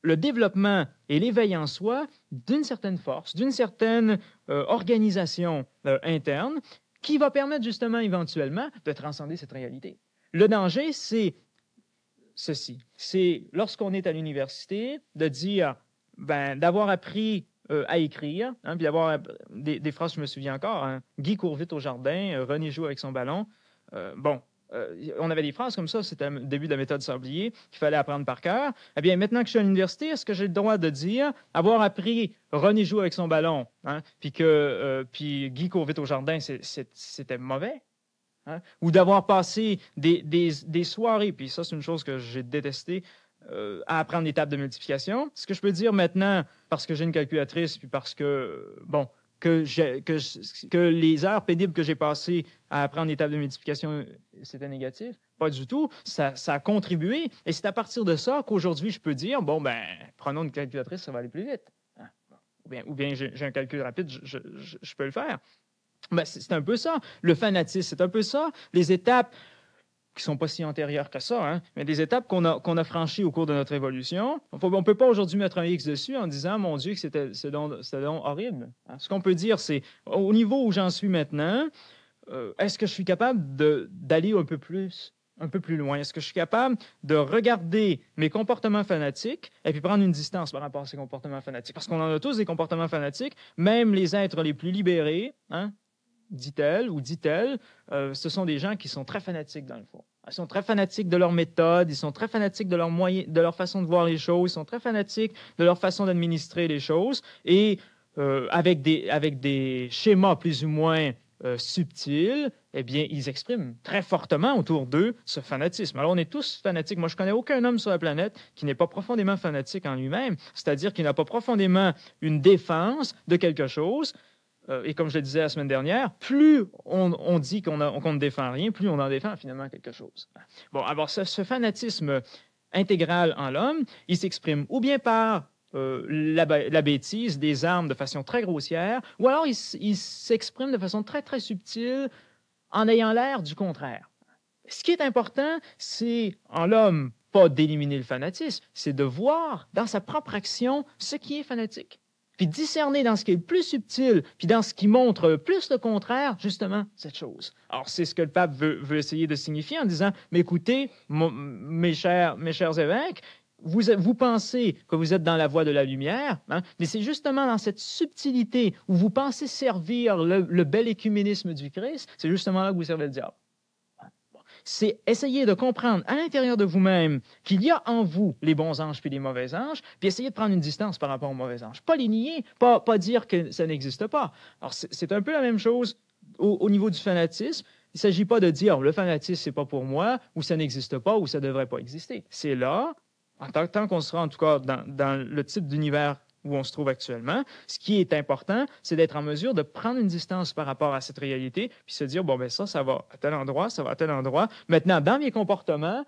le développement et l'éveil en soi d'une certaine force, d'une certaine organisation interne qui va permettre justement éventuellement de transcender cette réalité. Le danger, c'est ceci. C'est lorsqu'on est à l'université de dire, d'avoir appris à écrire, hein, puis d'avoir des phrases, je me souviens encore, hein, Guy court vite au jardin, René joue avec son ballon. On avait des phrases comme ça, c'était le début de la méthode Sablier, qu'il fallait apprendre par cœur. Eh bien, maintenant que je suis à l'université, est-ce que j'ai le droit de dire avoir appris René joue avec son ballon, hein, puis Guy court vite au jardin, c'était mauvais? Hein? Ou d'avoir passé des soirées, puis ça, c'est une chose que j'ai détestée, à apprendre des tables de multiplication. Ce que je peux dire maintenant, parce que j'ai une calculatrice, puis parce que, que les heures pénibles que j'ai passées à apprendre des tables de multiplication, c'était négatif. Pas du tout. Ça a contribué. Et c'est à partir de ça qu'aujourd'hui, je peux dire, prenons une calculatrice, ça va aller plus vite. Ou bien j'ai un calcul rapide, je peux le faire. C'est un peu ça. Le fanatisme, c'est un peu ça. Les étapes qui ne sont pas si antérieures que ça, hein, mais des étapes qu'on a franchies au cours de notre évolution. On ne peut pas aujourd'hui mettre un X dessus en disant, mon Dieu, que c'est donc horrible. Hein. Ce qu'on peut dire, c'est, au niveau où j'en suis maintenant, est-ce que je suis capable d'aller un peu plus loin? Est-ce que je suis capable de regarder mes comportements fanatiques et puis prendre une distance par rapport à ces comportements fanatiques? Parce qu'on en a tous des comportements fanatiques, même les êtres les plus libérés, hein, dit-elle ou dit-elle, ce sont des gens qui sont très fanatiques dans le fond. Ils sont très fanatiques de leur méthode, ils sont très fanatiques de leur façon de voir les choses, ils sont très fanatiques de leur façon d'administrer les choses et avec des schémas plus ou moins subtils, eh bien, ils expriment très fortement autour d'eux ce fanatisme. Alors, on est tous fanatiques. Moi, je ne connais aucun homme sur la planète qui n'est pas profondément fanatique en lui-même, c'est-à-dire qui n'a pas profondément une défense de quelque chose. Et comme je le disais la semaine dernière, plus on dit qu'on ne défend rien, plus on en défend finalement quelque chose. Bon, alors ce fanatisme intégral en l'homme, il s'exprime ou bien par la bêtise, des armes de façon très grossière, ou alors il s'exprime de façon très, très subtile en ayant l'air du contraire. Ce qui est important, c'est en l'homme, pas d'éliminer le fanatisme, c'est de voir dans sa propre action ce qui est fanatique. Puis discerner dans ce qui est le plus subtil, puis dans ce qui montre plus le contraire, justement, cette chose. Alors, c'est ce que le pape veut essayer de signifier en disant, mais écoutez, mes chers évêques, vous pensez que vous êtes dans la voie de la lumière, hein, mais c'est justement dans cette subtilité où vous pensez servir le bel écuménisme du Christ, c'est justement là que vous servez le diable. C'est essayer de comprendre à l'intérieur de vous-même qu'il y a en vous les bons anges puis les mauvais anges, puis essayer de prendre une distance par rapport aux mauvais anges. Pas les nier, pas dire que ça n'existe pas. Alors, c'est un peu la même chose au niveau du fanatisme. Il ne s'agit pas de dire le fanatisme, c'est pas pour moi, ou ça n'existe pas, ou ça ne devrait pas exister. C'est là, tant qu'on sera en tout cas dans le type d'univers où on se trouve actuellement, ce qui est important, c'est d'être en mesure de prendre une distance par rapport à cette réalité, puis se dire, bon, ben ça va à tel endroit, ça va à tel endroit. Maintenant, dans mes comportements,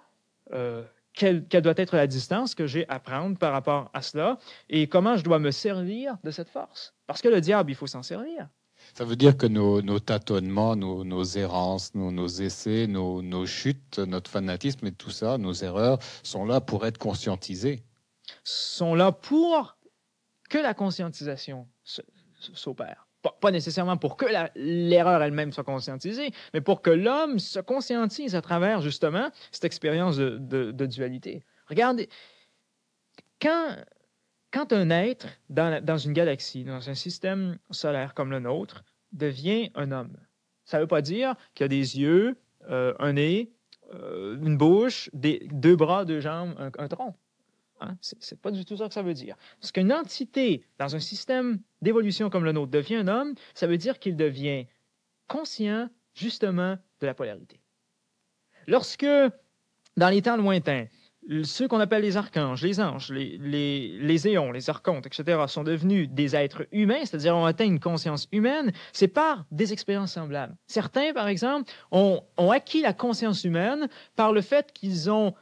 quelle doit être la distance que j'ai à prendre par rapport à cela et comment je dois me servir de cette force? Parce que le diable, il faut s'en servir. Ça veut dire que nos tâtonnements, nos errances, nos essais, nos chutes, notre fanatisme et tout ça, nos erreurs, sont là pour être conscientisés. Sont là pour que la conscientisation s'opère. Pas nécessairement pour que l'erreur elle-même soit conscientisée, mais pour que l'homme se conscientise à travers, justement, cette expérience de dualité. Regardez, quand un être dans une galaxie, dans un système solaire comme le nôtre, devient un homme, ça ne veut pas dire qu'il a des yeux, un nez, une bouche, deux bras, deux jambes, un tronc. Hein? Ce n'est pas du tout ça que ça veut dire. Parce qu'une entité dans un système d'évolution comme le nôtre devient un homme, ça veut dire qu'il devient conscient justement de la polarité. Lorsque, dans les temps lointains, ceux qu'on appelle les archanges, les anges, les éons, les archontes, etc., sont devenus des êtres humains, c'est-à-dire ont atteint une conscience humaine, c'est par des expériences semblables. Certains, par exemple, ont acquis la conscience humaine par le fait qu'ils ont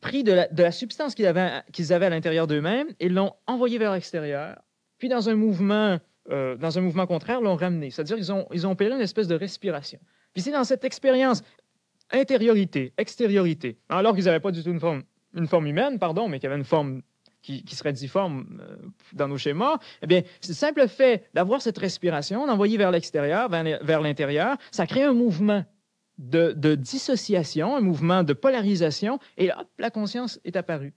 pris de la substance qu'ils avaient à l'intérieur d'eux-mêmes et l'ont envoyé vers l'extérieur, puis dans un mouvement contraire, l'ont ramené. C'est-à-dire qu'ils ont opéré une espèce de respiration. Puis c'est dans cette expérience intériorité, extériorité, alors qu'ils n'avaient pas du tout une forme humaine, mais qu'ils avaient une forme qui serait difforme dans nos schémas, eh bien, c'est le simple fait d'avoir cette respiration, d'envoyer vers l'extérieur, vers l'intérieur, ça crée un mouvement de dissociation, un mouvement de polarisation, et là, la conscience est apparue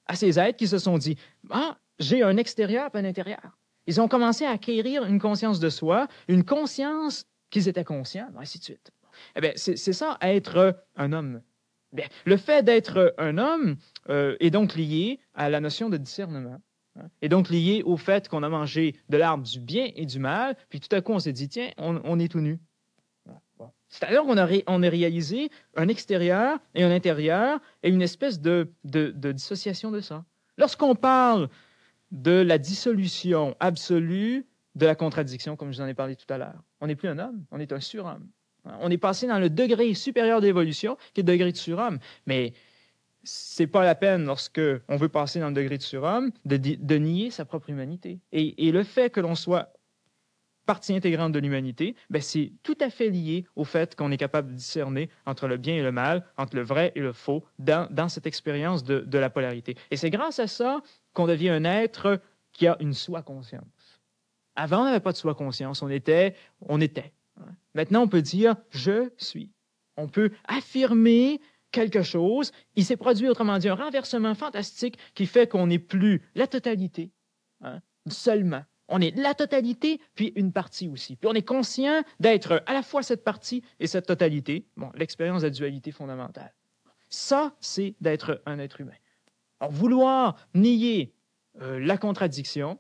à ces êtres qui se sont dit « Ah, j'ai un extérieur et un intérieur ». Ils ont commencé à acquérir une conscience de soi, une conscience qu'ils étaient conscients, ainsi de suite. Eh bien, c'est ça, être un homme. Bien, le fait d'être un homme est donc lié à la notion de discernement, hein, est donc lié au fait qu'on a mangé de l'arbre du bien et du mal, puis tout à coup, on s'est dit « Tiens, on est tout nu ». C'est-à-dire qu'on a réalisé un extérieur et un intérieur et une espèce de dissociation de ça. Lorsqu'on parle de la dissolution absolue de la contradiction, comme je vous en ai parlé tout à l'heure, on n'est plus un homme, on est un surhomme. On est passé dans le degré supérieur d'évolution, qui est le degré de surhomme. Mais ce n'est pas la peine, lorsqu'on veut passer dans le degré de surhomme, de nier sa propre humanité. Et le fait que l'on soit partie intégrante de l'humanité, ben c'est tout à fait lié au fait qu'on est capable de discerner entre le bien et le mal, entre le vrai et le faux, dans cette expérience de la polarité. Et c'est grâce à ça qu'on devient un être qui a une soi-conscience. Avant, on n'avait pas de soi-conscience, on était. Maintenant, on peut dire « je suis ». On peut affirmer quelque chose. Il s'est produit, autrement dit, un renversement fantastique qui fait qu'on n'est plus la totalité, hein, seulement. On est la totalité, puis une partie aussi. Puis on est conscient d'être à la fois cette partie et cette totalité. Bon, l'expérience de la dualité fondamentale. Ça, c'est d'être un être humain. Alors, vouloir nier la contradiction,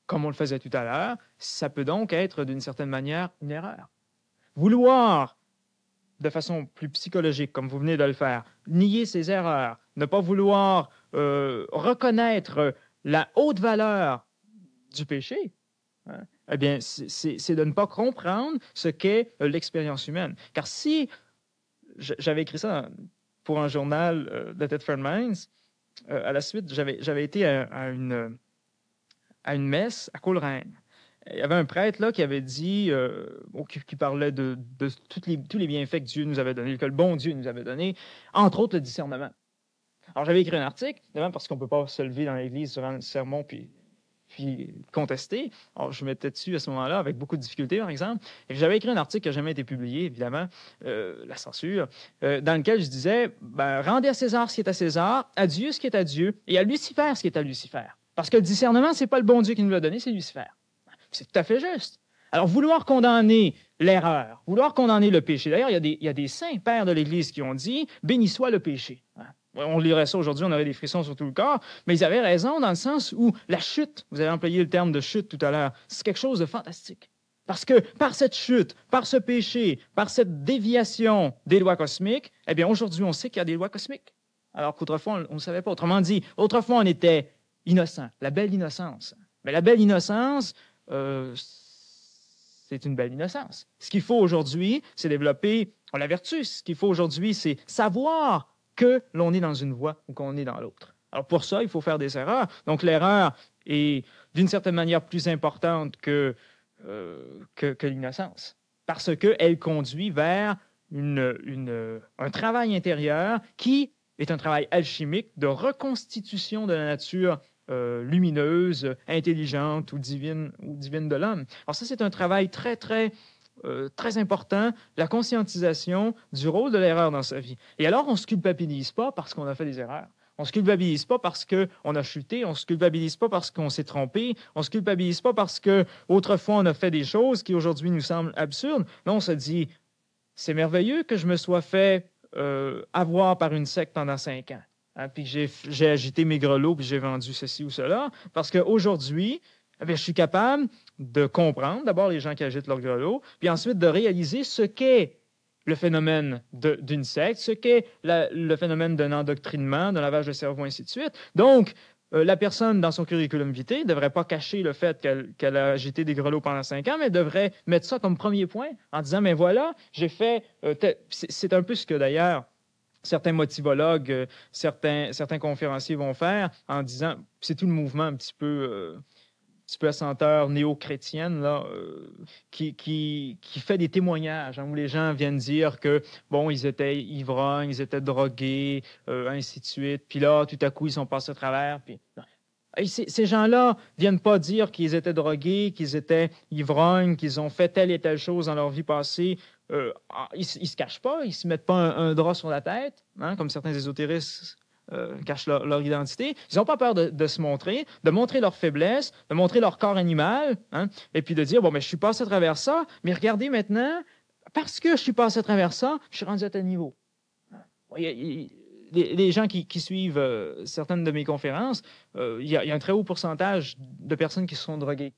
comme on le faisait tout à l'heure, ça peut donc être d'une certaine manière une erreur. Vouloir, de façon plus psychologique, comme vous venez de le faire, nier ses erreurs, ne pas vouloir reconnaître la haute valeur du péché, hein, eh bien, c'est de ne pas comprendre ce qu'est l'expérience humaine. Car si j'avais écrit ça pour un journal de Thetford Mines, à la suite, j'avais été à une messe à Coleraine. Il y avait un prêtre là qui avait dit, qui parlait de tous les bienfaits que Dieu nous avait donnés, que le bon Dieu nous avait donnés, entre autres le discernement. Alors j'avais écrit un article, évidemment parce qu'on ne peut pas se lever dans l'église durant le sermon puis contester. Alors je me mettais dessus à ce moment-là avec beaucoup de difficultés, par exemple. Et j'avais écrit un article qui n'a jamais été publié, évidemment, la censure, dans lequel je disais, rendez à César ce qui est à César, à Dieu ce qui est à Dieu, et à Lucifer ce qui est à Lucifer. Parce que le discernement, ce n'est pas le bon Dieu qui nous l'a donné, c'est Lucifer. C'est tout à fait juste. Alors, vouloir condamner l'erreur, vouloir condamner le péché. D'ailleurs, il y a des saints pères de l'Église qui ont dit « Béni soit le péché ». On lirait ça aujourd'hui, on aurait des frissons sur tout le corps, mais ils avaient raison dans le sens où la chute, vous avez employé le terme de chute tout à l'heure, c'est quelque chose de fantastique. Parce que par cette chute, par ce péché, par cette déviation des lois cosmiques, eh bien, aujourd'hui, on sait qu'il y a des lois cosmiques. Alors qu'autrefois, on ne savait pas. Autrement dit, autrefois, on était innocent, la belle innocence. Mais la belle innocence, c'est une belle innocence. Ce qu'il faut aujourd'hui, c'est développer la vertu. Ce qu'il faut aujourd'hui, c'est savoir que l'on est dans une voie ou qu'on est dans l'autre. Alors pour ça, il faut faire des erreurs. Donc l'erreur est d'une certaine manière plus importante que l'innocence, parce qu'elle conduit vers un travail intérieur qui est un travail alchimique de reconstitution de la nature lumineuse, intelligente ou divine de l'homme. Alors ça, c'est un travail très, très, très important, la conscientisation du rôle de l'erreur dans sa vie. Et alors, on ne se culpabilise pas parce qu'on a fait des erreurs. On ne se culpabilise pas parce qu'on a chuté, on ne se culpabilise pas parce qu'on s'est trompé, on ne se culpabilise pas parce qu'autrefois on a fait des choses qui aujourd'hui nous semblent absurdes. Non, on se dit, c'est merveilleux que je me sois fait avoir par une secte pendant 5 ans. Hein, puis j'ai agité mes grelots, puis j'ai vendu ceci ou cela, parce qu'aujourd'hui, je suis capable de comprendre d'abord les gens qui agitent leurs grelots, puis ensuite de réaliser ce qu'est le phénomène d'une secte, ce qu'est le phénomène d'un endoctrinement, d'un lavage de cerveau, ainsi de suite. Donc, la personne, dans son curriculum vitae, ne devrait pas cacher le fait qu'elle a agité des grelots pendant 5 ans, mais elle devrait mettre ça comme premier point en disant, mais voilà, j'ai fait... c'est un peu ce que d'ailleurs certains motivologues, certains conférenciers vont faire en disant, c'est tout le mouvement un petit peu à senteur néo-chrétienne, là, qui fait des témoignages, hein, où les gens viennent dire que, bon, ils étaient ivrognes, ils étaient drogués, ainsi de suite, puis là, tout à coup, ils sont passés à travers, puis... Et ces gens-là viennent pas dire qu'ils étaient drogués, qu'ils étaient ivrognes, qu'ils ont fait telle et telle chose dans leur vie passée. Ils se cachent pas, ils se mettent pas un drap sur la tête, hein, comme certains ésotéristes cachent leur identité. Ils n'ont pas peur de se montrer, de montrer leur faiblesse, de montrer leur corps animal, hein, et puis de dire, bon, mais je suis passé à travers ça, mais regardez maintenant, parce que je suis passé à travers ça, je suis rendu à tel niveau. Les gens qui suivent certaines de mes conférences, il y a un très haut pourcentage de personnes qui se sont droguées.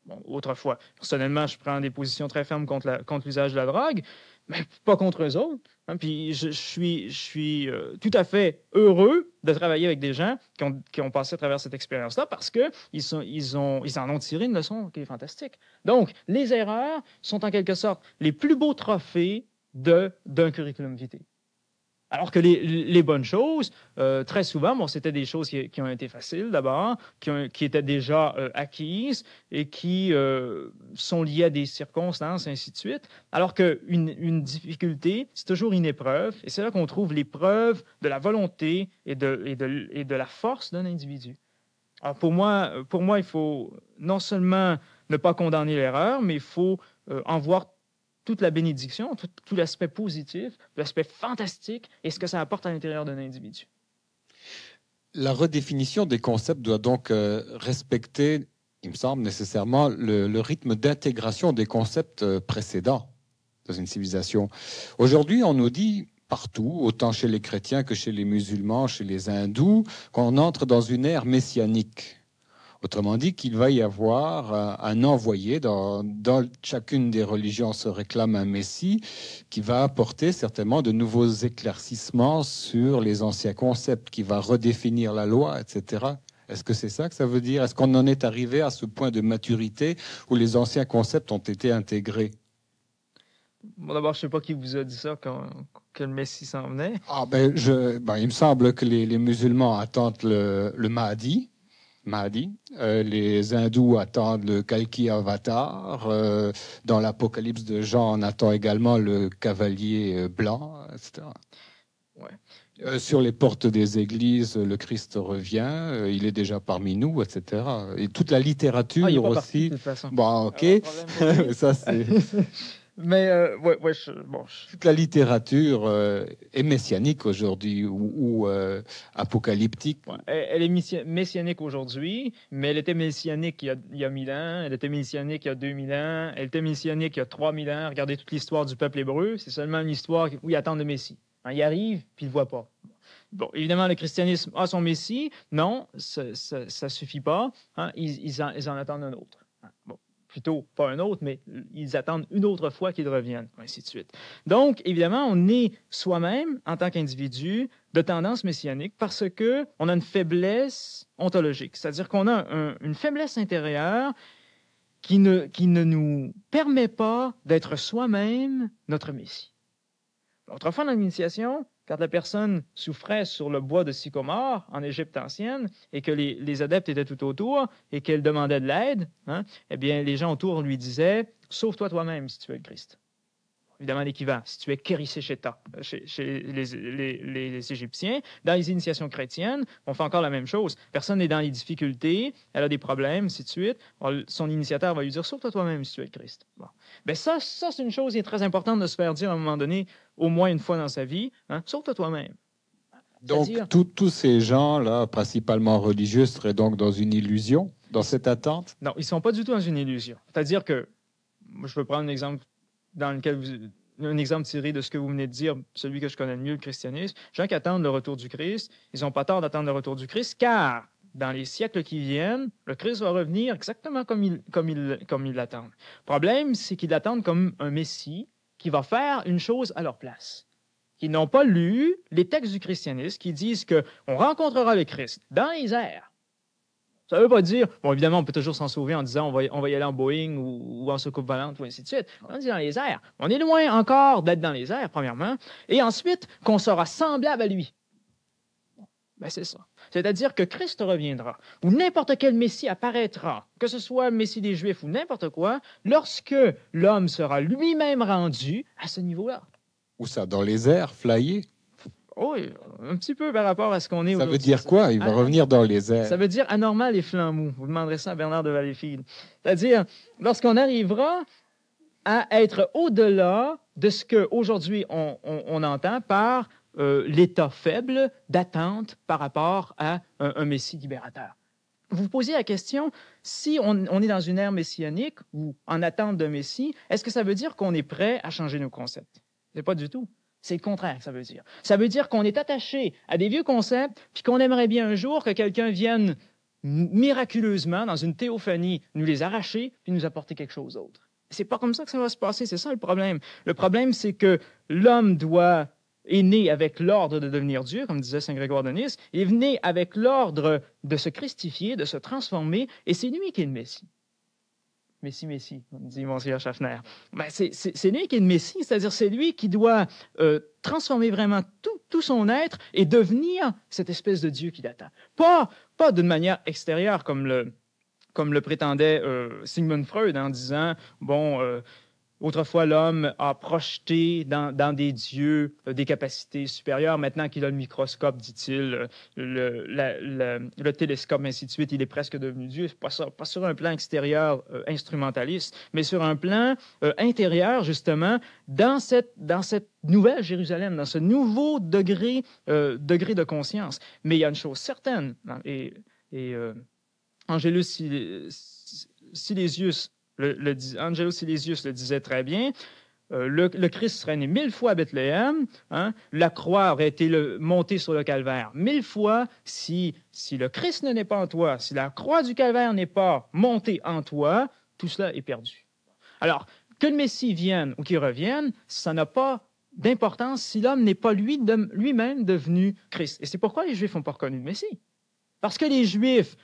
Bon, autrefois. Personnellement, je prends des positions très fermes contre l'usage de la drogue, mais pas contre eux autres. Hein. Puis je suis tout à fait heureux de travailler avec des gens qui ont passé à travers cette expérience-là parce qu'ils en ont tiré une leçon qui est fantastique. Donc, les erreurs sont en quelque sorte les plus beaux trophées d'un curriculum vitae. Alors que les bonnes choses, très souvent, bon, c'était des choses qui ont été faciles d'abord, qui étaient déjà acquises et qui sont liées à des circonstances, ainsi de suite. Alors qu'une difficulté, c'est toujours une épreuve, et c'est là qu'on trouve l'épreuve de la volonté et de la force d'un individu. Alors pour moi, il faut non seulement ne pas condamner l'erreur, mais il faut en voir toute la bénédiction, tout l'aspect positif, l'aspect fantastique et ce que ça apporte à l'intérieur d'un individu. La redéfinition des concepts doit donc respecter, il me semble, nécessairement le rythme d'intégration des concepts précédents dans une civilisation. Aujourd'hui, on nous dit partout, autant chez les chrétiens que chez les musulmans, chez les hindous, qu'on entre dans une ère messianique. Autrement dit, qu'il va y avoir un envoyé. Dans chacune des religions se réclame un Messie qui va apporter certainement de nouveaux éclaircissements sur les anciens concepts, qui va redéfinir la loi, etc. Est-ce que c'est ça que ça veut dire? Est-ce qu'on en est arrivé à ce point de maturité où les anciens concepts ont été intégrés? Bon, d'abord, je ne sais pas qui vous a dit ça, que le Messie s'en venait. Il me semble que les musulmans attendent le Mahdi. Les hindous attendent le Kalki Avatar. Dans l'Apocalypse de Jean, on attend également le cavalier blanc, etc. Ouais. Sur les portes des églises, le Christ revient, il est déjà parmi nous, etc. Et toute la littérature il est pas aussi. parti, de toute façon. Bon, ok. Ça, c'est... Mais, Toute la littérature est messianique aujourd'hui ou apocalyptique. Ouais, elle est messianique aujourd'hui, mais elle était messianique il y a 1000 ans, elle était messianique il y a 2000 ans, elle était messianique il y a 3000 ans. Regardez toute l'histoire du peuple hébreu, c'est seulement une histoire où ils attendent le Messie. Il arrive, puis ils ne le voient pas. Bon, évidemment, le christianisme a son Messie. Non, ça ne suffit pas. Ils en attendent un autre. Bon. Plutôt pas un autre, mais ils attendent une autre fois qu'il revienne, ainsi de suite. Donc, évidemment, on est soi-même, en tant qu'individu, de tendance messianique parce qu'on a une faiblesse ontologique, c'est-à-dire qu'on a une faiblesse intérieure qui ne nous permet pas d'être soi-même notre Messie. Autrefois, dans l'initiation, quand la personne souffrait sur le bois de sycomore en Égypte ancienne et que les adeptes étaient tout autour et qu'elle demandait de l'aide, eh bien, les gens autour lui disaient « Sauve-toi toi-même si tu es le Christ ». Évidemment, l'équivalent, si tu es Kérisséchéta chez les Égyptiens. Dans les initiations chrétiennes, on fait encore la même chose. Personne n'est dans les difficultés, elle a des problèmes, ainsi de suite. Son initiateur va lui dire « Sauve-toi toi-même si tu es le Christ ». Bon. Ben ça c'est une chose qui est très importante de se faire dire à un moment donné, au moins une fois dans sa vie, sauve-toi toi-même. Donc, tous ces gens-là, principalement religieux, seraient donc dans une illusion, dans cette attente? Non, ils ne sont pas du tout dans une illusion. C'est-à-dire que, je peux prendre un exemple un exemple tiré de ce que vous venez de dire, celui que je connais le mieux, le christianisme. Les gens qui attendent le retour du Christ, ils n'ont pas tort d'attendre le retour du Christ, car dans les siècles qui viennent, le Christ va revenir exactement comme ils l'attendent. Le problème, c'est qu'ils l'attendent comme un Messie qui va faire une chose à leur place. Ils n'ont pas lu les textes du christianisme qui disent qu'on rencontrera le Christ dans les airs. Ça ne veut pas dire, bon, évidemment, on peut toujours s'en sauver en disant on va y aller en Boeing ou en soucoupe volante ou ainsi de suite. On dit dans les airs. On est loin encore d'être dans les airs, premièrement. Et ensuite, qu'on sera semblable à lui. Ben, c'est ça. C'est-à-dire que Christ reviendra, ou n'importe quel Messie apparaîtra, que ce soit le Messie des Juifs ou n'importe quoi, lorsque l'homme sera lui-même rendu à ce niveau-là. Où ça? Dans les airs, flyé? Oui, un petit peu par rapport à ce qu'on est aujourd'hui. Ça veut dire quoi? Il va revenir dans les airs. Ça veut dire anormal et flanc mou. Vous demanderez ça à Bernard de Valleyfield. C'est-à-dire, lorsqu'on arrivera à être au-delà de ce qu'aujourd'hui on entend par l'état faible d'attente par rapport à un Messie libérateur. Vous vous posez la question, si on est dans une ère messianique ou en attente d'un Messie, est-ce que ça veut dire qu'on est prêt à changer nos concepts? C'est pas du tout. C'est le contraire que ça veut dire. Ça veut dire qu'on est attaché à des vieux concepts puis qu'on aimerait bien un jour que quelqu'un vienne miraculeusement, dans une théophanie, nous les arracher puis nous apporter quelque chose d'autre. C'est pas comme ça que ça va se passer, c'est ça le problème. Le problème, c'est que l'homme est né avec l'ordre de devenir Dieu, comme disait Saint Grégoire de Nice, il est né avec l'ordre de se christifier, de se transformer, et c'est lui qui est le Messie. Messie, dit Monseigneur Schaffner. Ben, c'est lui qui est le Messie, c'est-à-dire c'est lui qui doit transformer vraiment tout son être et devenir cette espèce de Dieu qu'il attend. Pas d'une manière extérieure comme le prétendait Sigmund Freud en disant, autrefooi, l'homme a projeté dans des dieux des capacités supérieures. Maintenant qu'il a le microscope, dit-il, le télescope, ainsi de suite, il est presque devenu Dieu. Pas sur un plan extérieur instrumentaliste, mais sur un plan intérieur, justement, dans cette nouvelle Jérusalem, dans ce nouveau degré de conscience. Mais il y a une chose certaine, et Angelus Silesius Angelus Silesius le disait très bien, le Christ serait né 1000 fois à Bethléem, hein, la croix aurait été montée sur le calvaire 1000 fois. Si le Christ ne naît pas en toi, si la croix du calvaire n'est pas montée en toi, tout cela est perdu. Alors, que le Messie vienne ou qu'il revienne, ça n'a pas d'importance si l'homme n'est pas lui-même devenu Christ. Et c'est pourquoi les Juifs n'ont pas reconnu le Messie. Parce que les Juifs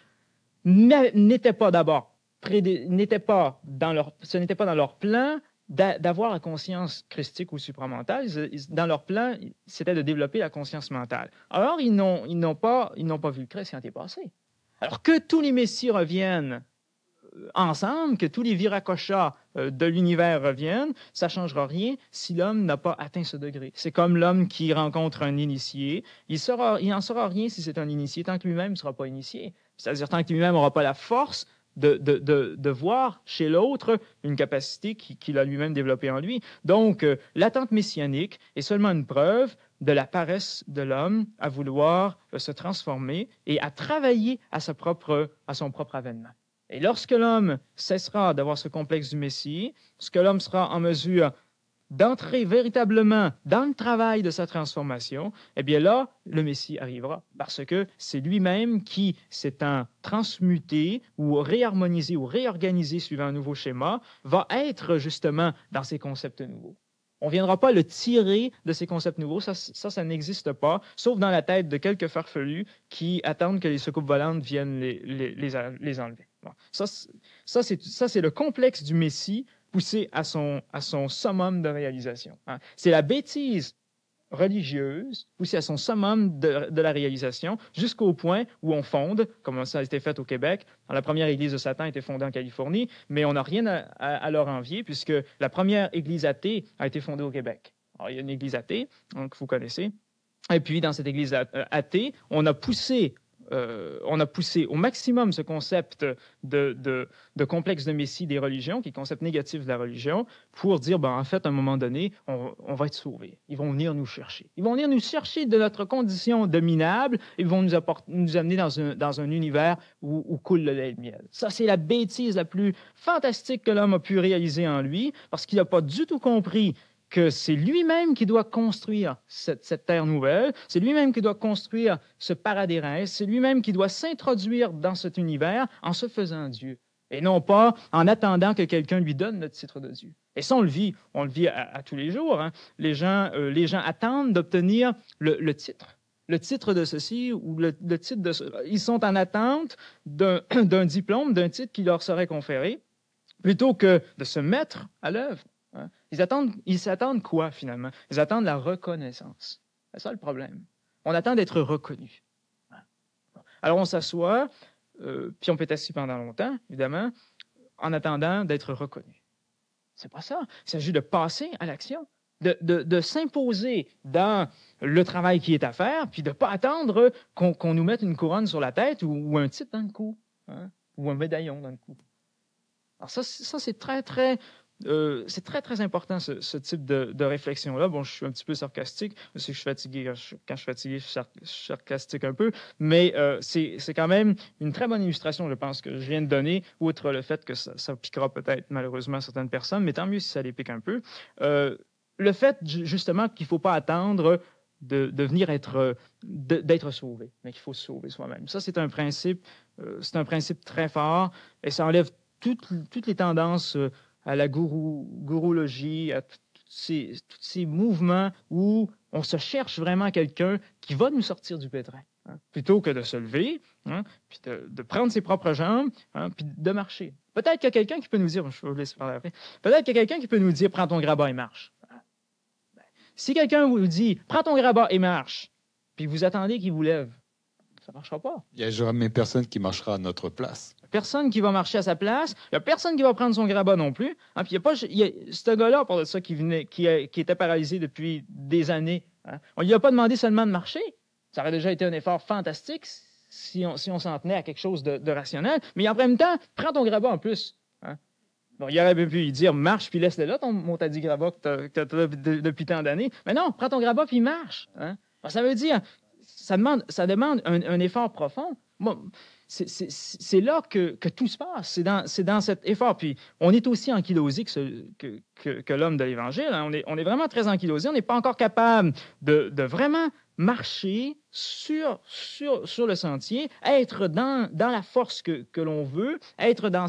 n'étaient pas d'abord, ce n'était pas dans leur plan d'avoir la conscience christique ou supramentale. Dans leur plan, c'était de développer la conscience mentale. Alors, ils n'ont pas vu le Christ quand il est passé. Alors que tous les Messies reviennent ensemble, que tous les viracochas de l'univers reviennent, ça ne changera rien si l'homme n'a pas atteint ce degré. C'est comme l'homme qui rencontre un initié. Il n'en saura rien si c'est un initié tant que lui-même ne sera pas initié. C'est-à-dire tant que lui-même n'aura pas la force de voir chez l'autre une capacité qu'il a lui-même développée en lui. Donc, l'attente messianique est seulement une preuve de la paresse de l'homme à vouloir se transformer et à travailler à son propre avènement. Et lorsque l'homme cessera d'avoir ce complexe du Messie, lorsque l'homme sera en mesure d'entrer véritablement dans le travail de sa transformation, eh bien là, le Messie arrivera. Parce que c'est lui-même qui, s'étant transmuté ou réharmonisé ou réorganisé suivant un nouveau schéma, va être justement dans ces concepts nouveaux. On ne viendra pas le tirer de ces concepts nouveaux, ça n'existe pas, sauf dans la tête de quelques farfelus qui attendent que les soucoupes volantes viennent les enlever. Bon. Ça, c'est le complexe du Messie poussé à son summum de réalisation. Hein. C'est la bêtise religieuse poussée à son summum de la réalisation jusqu'au point où on fonde, comme ça a été fait au Québec. La première église de Satan a été fondée en Californie, mais on n'a rien à leur envier puisque la première église athée a été fondée au Québec. Alors, il y a une église athée, donc vous connaissez. Et puis, dans cette église athée, on a poussé au maximum ce concept de complexe de Messie des religions, qui est le concept négatif de la religion, pour dire, en fait, à un moment donné, on va être sauvés. Ils vont venir nous chercher. Ils vont venir nous chercher de notre condition de minable et ils vont nous amener dans un univers où coule le lait et le miel. Ça, c'est la bêtise la plus fantastique que l'homme a pu réaliser en lui, parce qu'il n'a pas du tout compris que c'est lui-même qui doit construire cette terre nouvelle, c'est lui-même qui doit construire ce paradis, c'est lui-même qui doit s'introduire dans cet univers en se faisant Dieu, et non pas en attendant que quelqu'un lui donne le titre de Dieu. Et ça, on le vit à tous les jours. Hein. Les gens attendent d'obtenir le titre. Le titre de ceci ou le titre de cela. Ils sont en attente d'un diplôme, d'un titre qui leur serait conféré, plutôt que de se mettre à l'œuvre. Ils s'attendent quoi, finalement? Ils attendent la reconnaissance. C'est ça le problème. On attend d'être reconnu. Alors, on s'assoit, puis on peut être assis pendant longtemps, évidemment, en attendant d'être reconnu. C'est pas ça. Il s'agit de passer à l'action, de s'imposer dans le travail qui est à faire, puis de ne pas attendre qu'on nous mette une couronne sur la tête ou un titre dans le cou, hein, ou un médaillon dans le cou. Alors ça c'est très, très... c'est très, très important, ce type de réflexion-là. Bon, je suis un petit peu sarcastique. Je sais que je suis fatigué. Quand je suis fatigué, je suis sarcastique un peu. Mais c'est quand même une très bonne illustration, je pense, que je viens de donner, outre le fait que ça piquera peut-être malheureusement certaines personnes, mais tant mieux si ça les pique un peu. Le fait, justement, qu'il ne faut pas attendre de venir d'être sauvé, mais qu'il faut se sauver soi-même. Ça, c'est un principe très fort et ça enlève toutes les tendances à la gourologie, à tous ces mouvements où on se cherche vraiment quelqu'un qui va nous sortir du pétrin, hein, plutôt que de se lever, hein, puis de prendre ses propres jambes, hein, puis de marcher. Peut-être qu'il y a quelqu'un qui peut nous dire, je vais vous laisser parler après, peut-être qu'il y a quelqu'un qui peut nous dire, prends ton grabat et marche. Si quelqu'un vous dit, prends ton grabat et marche, puis vous attendez qu'il vous lève, ça ne marchera pas. Il n'y a jamais personne qui marchera à notre place. Personne qui va marcher à sa place. Il n'y a personne qui va prendre son grabat non plus. Hein, puis il y a ce gars-là, pour ça, qui était paralysé depuis des années. Hein. On ne lui a pas demandé seulement de marcher. Ça aurait déjà été un effort fantastique si on s'en tenait à quelque chose de rationnel. Mais en même temps, prends ton grabat en plus. Hein. Bon, il aurait pu lui dire, marche, puis laisse-le là, ton montadi grabat que tu as depuis tant d'années. Mais non, prends ton grabat, puis marche. Hein. Alors, ça veut dire... ça demande un effort profond. Moi, c'est là que tout se passe. C'est dans cet effort. Puis, on est aussi ankylosé que l'homme de l'Évangile. Hein. On est vraiment très ankylosé. On n'est pas encore capable de vraiment marcher sur le sentier, être dans la force que l'on veut, être dans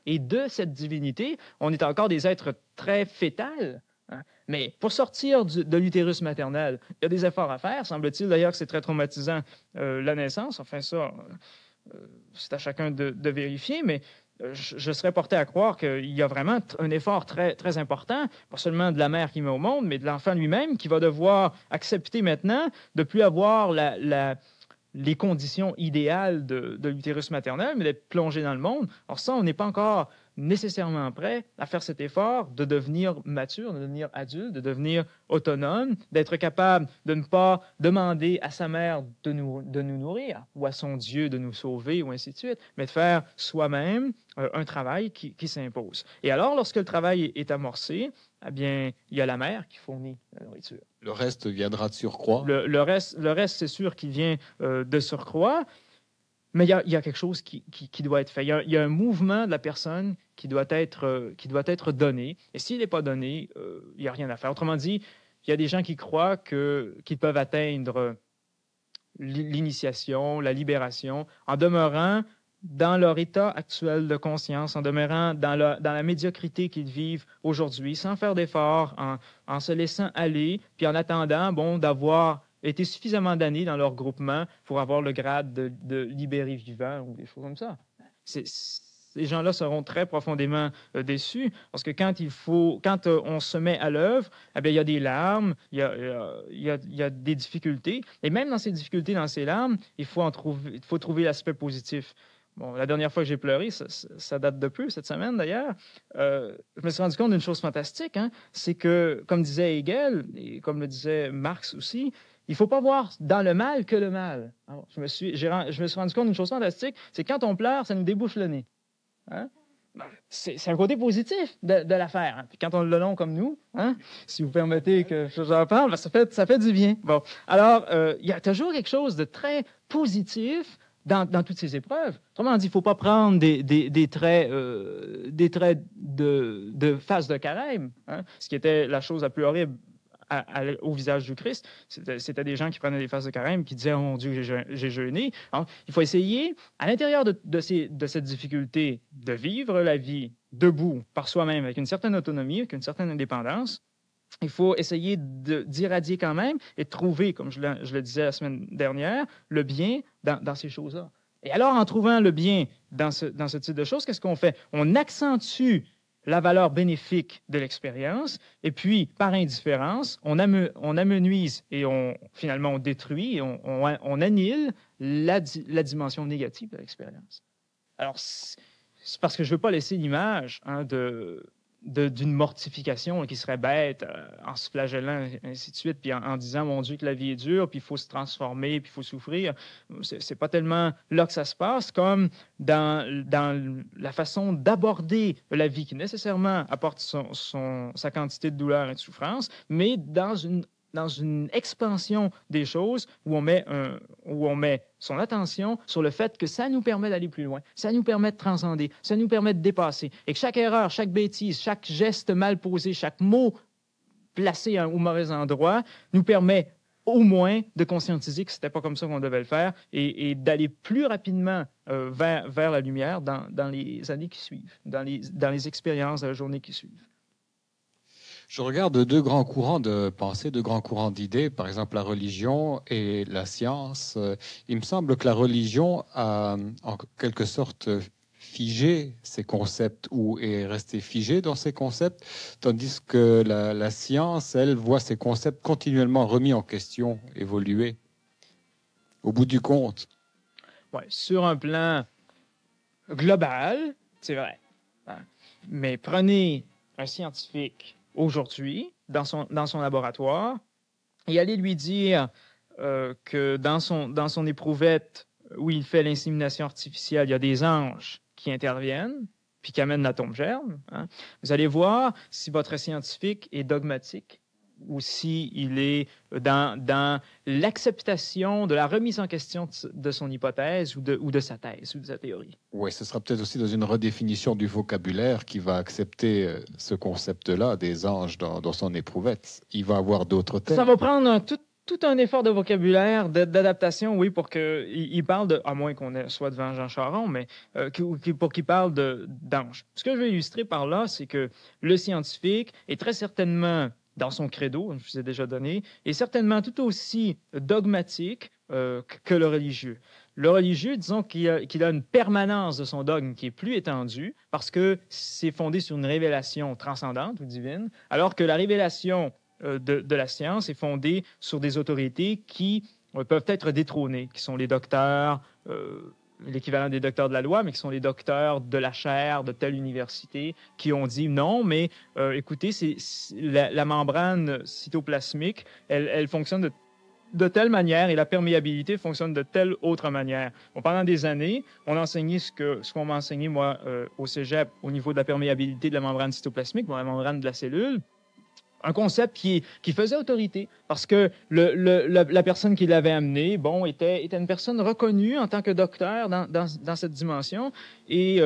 et de cette divinité. On est encore des êtres très fétals. Hein. Mais pour sortir de l'utérus maternel, il y a des efforts à faire. Semble-t-il d'ailleurs que c'est très traumatisant la naissance. Enfin, ça, c'est à chacun de vérifier, mais je serais porté à croire qu'il y a vraiment un effort très, très important, pas seulement de la mère qui met au monde, mais de l'enfant lui-même qui va devoir accepter maintenant de ne plus avoir les conditions idéales de l'utérus maternel, mais d'être plongé dans le monde. Alors ça, on n'est pas encore nécessairement prêt à faire cet effort de devenir mature, de devenir adulte, de devenir autonome, d'être capable de ne pas demander à sa mère de nous nourrir ou à son Dieu de nous sauver ou ainsi de suite, mais de faire soi-même un travail qui s'impose. Et alors, lorsque le travail est amorcé, eh bien, il y a la mère qui fournit la nourriture. Le reste viendra de surcroît. Le reste, c'est sûr qu'il vient de surcroît, mais il y a quelque chose qui doit être fait. Il y a un mouvement de la personne qui doit être donné. Et s'il n'est pas donné, il n'y a rien à faire. Autrement dit, il y a des gens qui croient qu'ils peuvent atteindre l'initiation, la libération, en demeurant dans leur état actuel de conscience, en demeurant dans la médiocrité qu'ils vivent aujourd'hui, sans faire d'efforts, en se laissant aller, puis en attendant d'avoir été suffisamment d'années dans leur groupement pour avoir le grade de libéré vivant ou des choses comme ça. Ces gens-là seront très profondément déçus parce que quand on se met à l'œuvre, eh bien, il y a des larmes, il y a des difficultés. Et même dans ces difficultés, dans ces larmes, il faut trouver l'aspect positif. Bon, la dernière fois que j'ai pleuré, ça date de peu, cette semaine d'ailleurs, je me suis rendu compte d'une chose fantastique, hein, c'est que, comme disait Hegel, et comme le disait Marx aussi, il ne faut pas voir dans le mal que le mal. Alors, je me suis rendu compte d'une chose fantastique, c'est que quand on pleure, ça nous débouche le nez. Hein? C'est un côté positif de l'affaire. Hein? Puis quand on le long comme nous, hein, si vous permettez que j'en parle, ça fait du bien. Bon, alors, il y a toujours quelque chose de très positif dans toutes ces épreuves. Autrement dit, il ne faut pas prendre des traits de face de carême, hein, ce qui était la chose la plus horrible au visage du Christ. C'était des gens qui prenaient des faces de carême, qui disaient « Oh mon Dieu, j'ai jeûné ». Il faut essayer, à l'intérieur de cette difficulté, de vivre la vie debout, par soi-même, avec une certaine autonomie, avec une certaine indépendance. Il faut essayer d'irradier quand même et de trouver, comme je le disais la semaine dernière, le bien dans ces choses-là. Et alors, en trouvant le bien dans ce type de choses, qu'est-ce qu'on fait? On accentue la valeur bénéfique de l'expérience, et puis, par indifférence, on amenuise et finalement on détruit, et on annule la dimension négative de l'expérience. Alors, c'est parce que je ne veux pas laisser l'image d'une mortification qui serait bête en se flagellant, et ainsi de suite, puis en disant, mon Dieu, que la vie est dure, puis il faut se transformer, puis il faut souffrir. C'est pas tellement là que ça se passe, comme dans la façon d'aborder la vie qui nécessairement apporte sa quantité de douleur et de souffrance, mais dans une expansion des choses où on met son attention sur le fait que ça nous permet d'aller plus loin, ça nous permet de transcender, ça nous permet de dépasser, et que chaque erreur, chaque bêtise, chaque geste mal posé, chaque mot placé au mauvais endroit nous permet au moins de conscientiser que ce n'était pas comme ça qu'on devait le faire et d'aller plus rapidement vers la lumière dans les années qui suivent, dans les expériences de la journée qui suivent. Je regarde deux grands courants de pensée, deux grands courants d'idées, par exemple la religion et la science. Il me semble que la religion a en quelque sorte figé ces concepts ou est restée figée dans ces concepts, tandis que la science, elle, voit ces concepts continuellement remis en question, évoluer, au bout du compte. Ouais, sur un plan global, c'est vrai. Mais prenez un scientifique aujourd'hui, dans son laboratoire, et allez lui dire que dans son éprouvette où il fait l'insémination artificielle, il y a des anges qui interviennent, puis qui amènent la tombe germe. Hein. Vous allez voir si votre scientifique est dogmatique ou s'il est dans l'acceptation de la remise en question de son hypothèse ou de sa thèse ou de sa théorie. Oui, ce sera peut-être aussi dans une redéfinition du vocabulaire qui va accepter ce concept-là des anges dans son éprouvette. Il va avoir d'autres termes. Ça va prendre tout un effort de vocabulaire, d'adaptation, oui, pour qu'il parle de, à moins qu'on soit devant Jean Charon, mais pour qu'il parle d'ange. Ce que je veux illustrer par là, c'est que le scientifique est très certainement, dans son credo, je vous ai déjà donné, est certainement tout aussi dogmatique que le religieux. Le religieux, disons qu'il a une permanence de son dogme qui est plus étendue parce que c'est fondé sur une révélation transcendante ou divine, alors que la révélation de la science est fondée sur des autorités qui peuvent être détrônées, qui sont les docteurs, l'équivalent des docteurs de la loi, mais qui sont les docteurs de la chaire de telle université, qui ont dit non, mais écoutez, la membrane cytoplasmique, elle fonctionne de telle manière et la perméabilité fonctionne de telle autre manière. Bon, pendant des années, on a enseigné ce qu'on m'a enseigné, moi, au cégep, au niveau de la perméabilité de la membrane cytoplasmique, la membrane de la cellule. Un concept qui faisait autorité parce que la personne qui l'avait amené, bon, était une personne reconnue en tant que docteur dans cette dimension et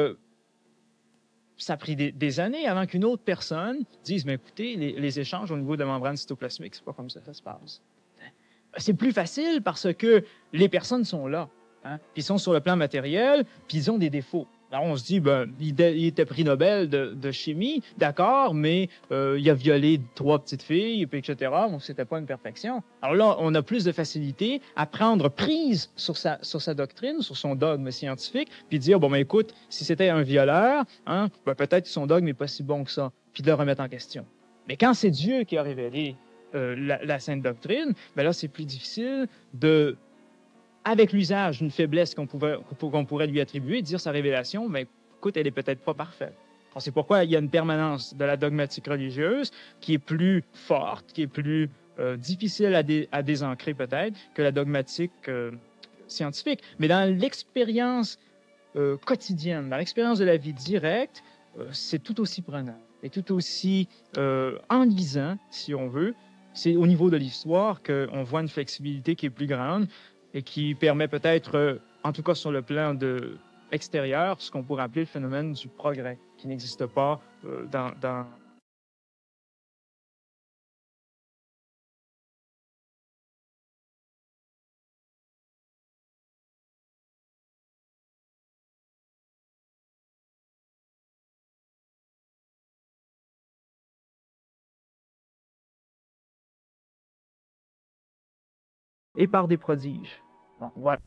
ça a pris des années avant qu'une autre personne dise, mais écoutez, les échanges au niveau de la membrane cytoplasmique, c'est pas comme ça se passe. C'est plus facile parce que les personnes sont là, hein, puis ils sont sur le plan matériel, puis ils ont des défauts. Alors, on se dit, il était prix Nobel de chimie, d'accord, mais il a violé 3 petites filles, etc. Donc, c'était pas une perfection. Alors là, on a plus de facilité à prendre prise sur sa doctrine, sur son dogme scientifique, puis dire, écoute, si c'était un violeur, hein, peut-être que son dogme n'est pas si bon que ça, puis de le remettre en question. Mais quand c'est Dieu qui a révélé la sainte doctrine, là, c'est plus difficile avec l'usage d'une faiblesse qu'on pourrait lui attribuer, dire sa révélation, mais écoute, elle est peut-être pas parfaite. C'est pourquoi il y a une permanence de la dogmatique religieuse qui est plus forte, qui est plus difficile à désancrer peut-être que la dogmatique scientifique. Mais dans l'expérience quotidienne, dans l'expérience de la vie directe, c'est tout aussi prenant et tout aussi enlisant, si on veut. C'est au niveau de l'histoire qu'on voit une flexibilité qui est plus grande et qui permet peut-être, en tout cas sur le plan extérieur, ce qu'on pourrait appeler le phénomène du progrès, qui n'existe pas dans... et par des prodiges. Bon, voilà.